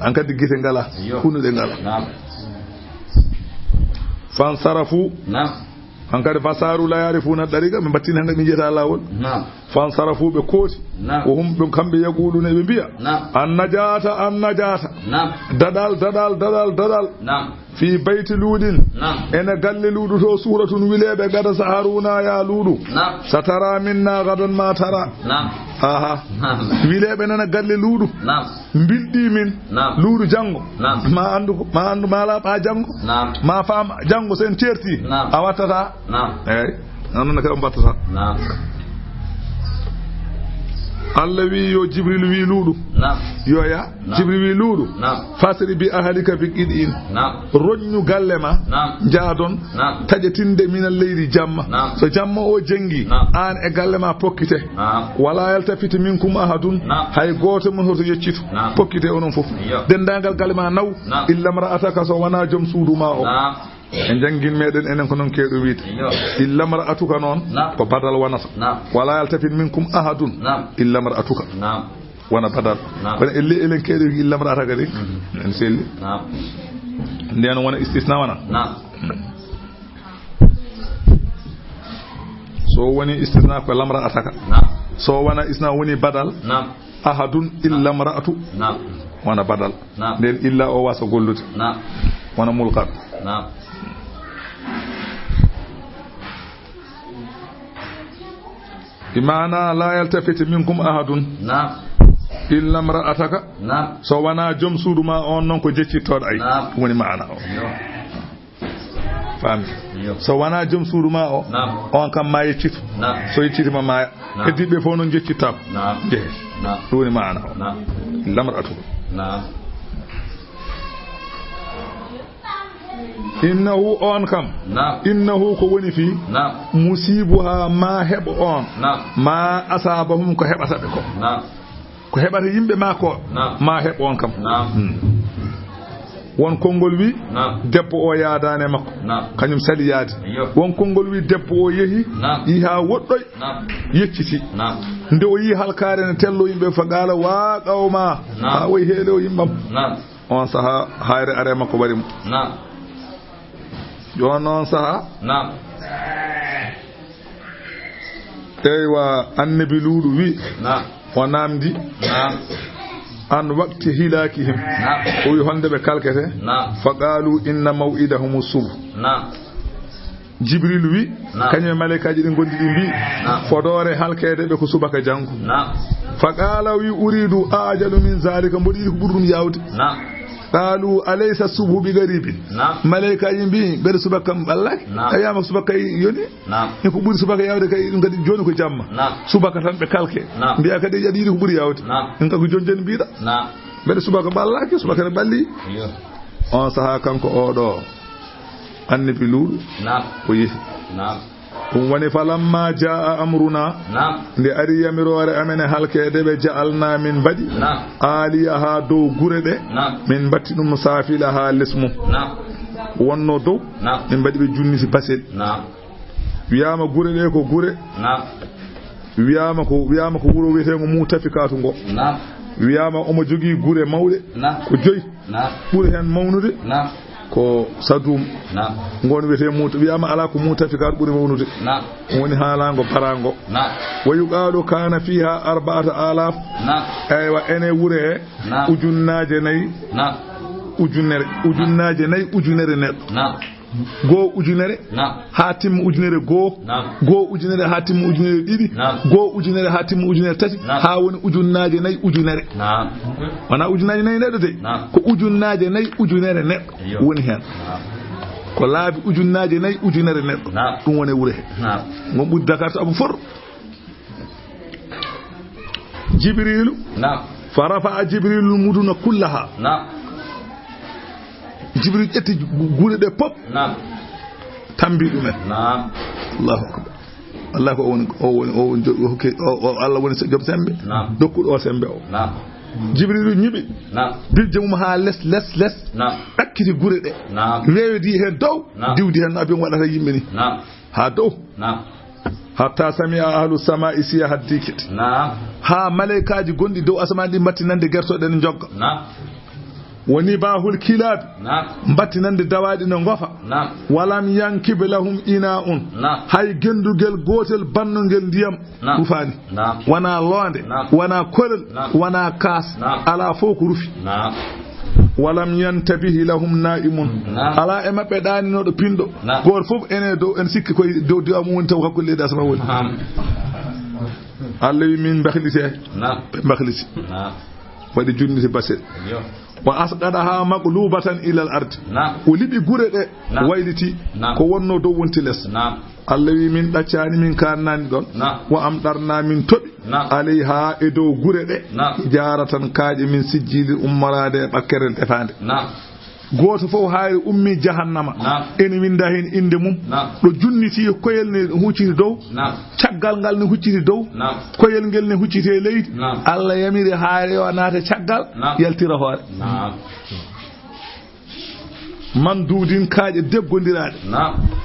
an kadi gite ngala kunu de ngala fan sarafu an kadi fasaru la yarifuna dariqa min battin hanga mi jeta lawol fan sarafu be kooti ko hum be kambe yaquluna be biya an najata dadal fi bayti ludin ena galle ludu to suratun wilebe gada saharuna ya ludu satara minna gadan ma tara aha wilebe nana galle ludu bildi min ludu jango ma andu ma la ba jango ma fam jango sen certi a watata non ka mbattata Allah wi yo Jibril wi luudu yo ya Jibril wi luudu fasri bi ahlika bi qidin roñu gallema jaadon tajetinde minal leydi jamma so jamma o jengi an e gallema pokkite wala yaltafit minkum ahadun hay goto mun hoto yeccito pokkite onon fof dendangal gallema naw illa mar'ataka so wana jom suudu ma o en jangin meden enen ko non keedo wiite illa mar'atuka non ko badal wanata wala yaltafin minkum ahadun illa mar'atuka wana badal wana ellen keedo illa mar'ataka de en selli ndeno wana istisna wana so woni istisna ko lamra ataka so wana isna woni badal ahadun illa mar'atu wana badal den illa o wasa gollude wana mulqat بمعنى لا يلتفت منكم أحد إلا امرأتك سو وانا جم سودو ما اون نون كو جيتي تود اي وني معنى فهم سو وانا جم سودو ما اون كام ما يتي سو يتي ما ما كديبه فو نون جيتي تاب وني معنى إلا امرأتك innahu on kam innahu ko woni fi musibuha ma hebo on ma asabahum ko hebata be ko hebata yimbe ma ko ma hebo on kam won kongol wi debbo o yaadane makko kanyum sali yaade won kongol wi debbo o yehi yi ha woddoy yecciti nde o yi halkare ne tello yimbe fa gala wa qawma ha way heelo yimbam on saha hayre are makko bari mo yonon saha eywa annabi luudu wi o namdi an waqti hilakihim o wi honde be kalkete fa qalu inna maw'idahum subh Jibril wi kanyum malaikaji di gondi di mbi fodore halkede be ko subaka jangu fa qala wi uridu ajalu min zalika mbodi ko burdum yawde قالوا أليس الصبح بغريب ملائكة يمبي بير سبك الله أيام سبك يوني يكو بور سبك ياود كاي ngadi joni ko jamma subaka tan be kalke biya kadi jadi ko buri yawde ngaka ko jonjen biida bere subaka ballaki subaka ne balli on saha kanko odo annabi luudu ko yi ɗum woni falamma jaa amruna nde ari yamirore amene halkede ɓe ja'alna min mbaɗi aliyaha dow gure ɗe min batti ɗum safilaha lesmum wonno dow min mbaɗi ɓe junniti baseɗ wiyama gure ɗe ko gure wiyama ko wuro wiyetego mutafikatu ngo wiyama omo jogui gure mawɗe ko joyi ɓuuri hen mawnude ko sadum ngon wete muta wiyama ala ko mutafikar buri mawnude woni halango parango wayu qalu kana fiha 4000 aywa ene wure ujunnaje nay ujunere net go ujunere hatim ujunere go ujunere hatim ujunere didi go ujunere hatim ujunere tati ha woni ujunnaje nay ujunere wana ujunnaje nay neddo de ko ujunnaje nay ujunere net woni hen ko laabi ujunnaje nay ujunere net dum woni wure mo bud Dakar to abu for Jibril farafa Jibril muduna kullaha Jibril etti gure de pop tambi dumen Allahu akbar Allah ko on Allah woni joom sembe dokkuɗo o sembe o Jibrilu ñibi birde mum ha les ɗakkiti gure ɗe rewidi hen dow diwdi hen abi waɗata yimɓe ni ha dow hatta sami ahlu sama'i siya haddikit ha malaikaji gondi dow asman ɗi battinande gertoɗe ne jogga woni bahul kilab battinande dawaɗi no gofa walam yankib lahum ina'un hay gendugel gotel bannugel ndiyam rufani wana londe wana kolel wana kas ala fo ko rufi walam yantabihi lahum na'imun ala e mabbe ɗaninoɗo pindo gor fof ene dow en sikki koye dow diwamu woni taw hakkude leydi asma woni Allah wi min bakhlite ɓe bakhliti waɗi junniti basel wa asqadaha maqlubatan ila al-ard o liɓi gure ɗe wayliti ko wonno dow wonti less Allah wi min ɗaccani min kannani ɗon wa amɗarna min toɓi alayha e dow gure ɗe jaratan kaaƴe min sijjili ummarade e ɓakkere defande goto fof hayri ummi jahannama ene winda hen inde mum ɗo junniti koyel ne hucciti dow caggal ngal ne hucciti dow koyel ngel ne hucciti e leydi Allah yamiri hayri o naata caggal yaltira hoore man duudin kaaƴe deggodiraɗe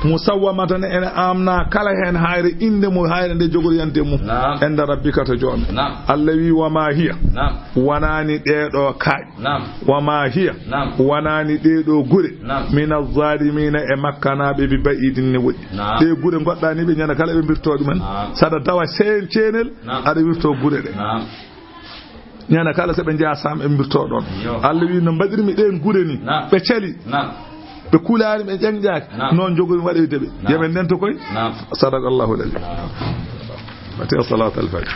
musawwamatan ene amna kala hen hayre inde mo hayre nde jogoriyante mum enda rabbika to joomi Allah wi wama hiya wanani ɗeɗo kaaƴe wama hiya wanani ɗeɗo gure min azzalimina e makkanaɓe bi ba'idin ne woɗɗi ɗe gure goɗɗani ɓe ñana kala ɓe mbirto ɗumen saɗa dawa cenel aɗa wirto gure ɗe ñana kala se ɓe jeeya sam ɓe mbirto ɗon Allah wi no mbaɗirmi ɗen gure ni ɓe cali ɓe kulani ɓe ƴeŋƴaki noon jogori waɗoyde ɓe yemen nden to koye sadaqa Allahu l-azim. Fatiha salat al-fajr.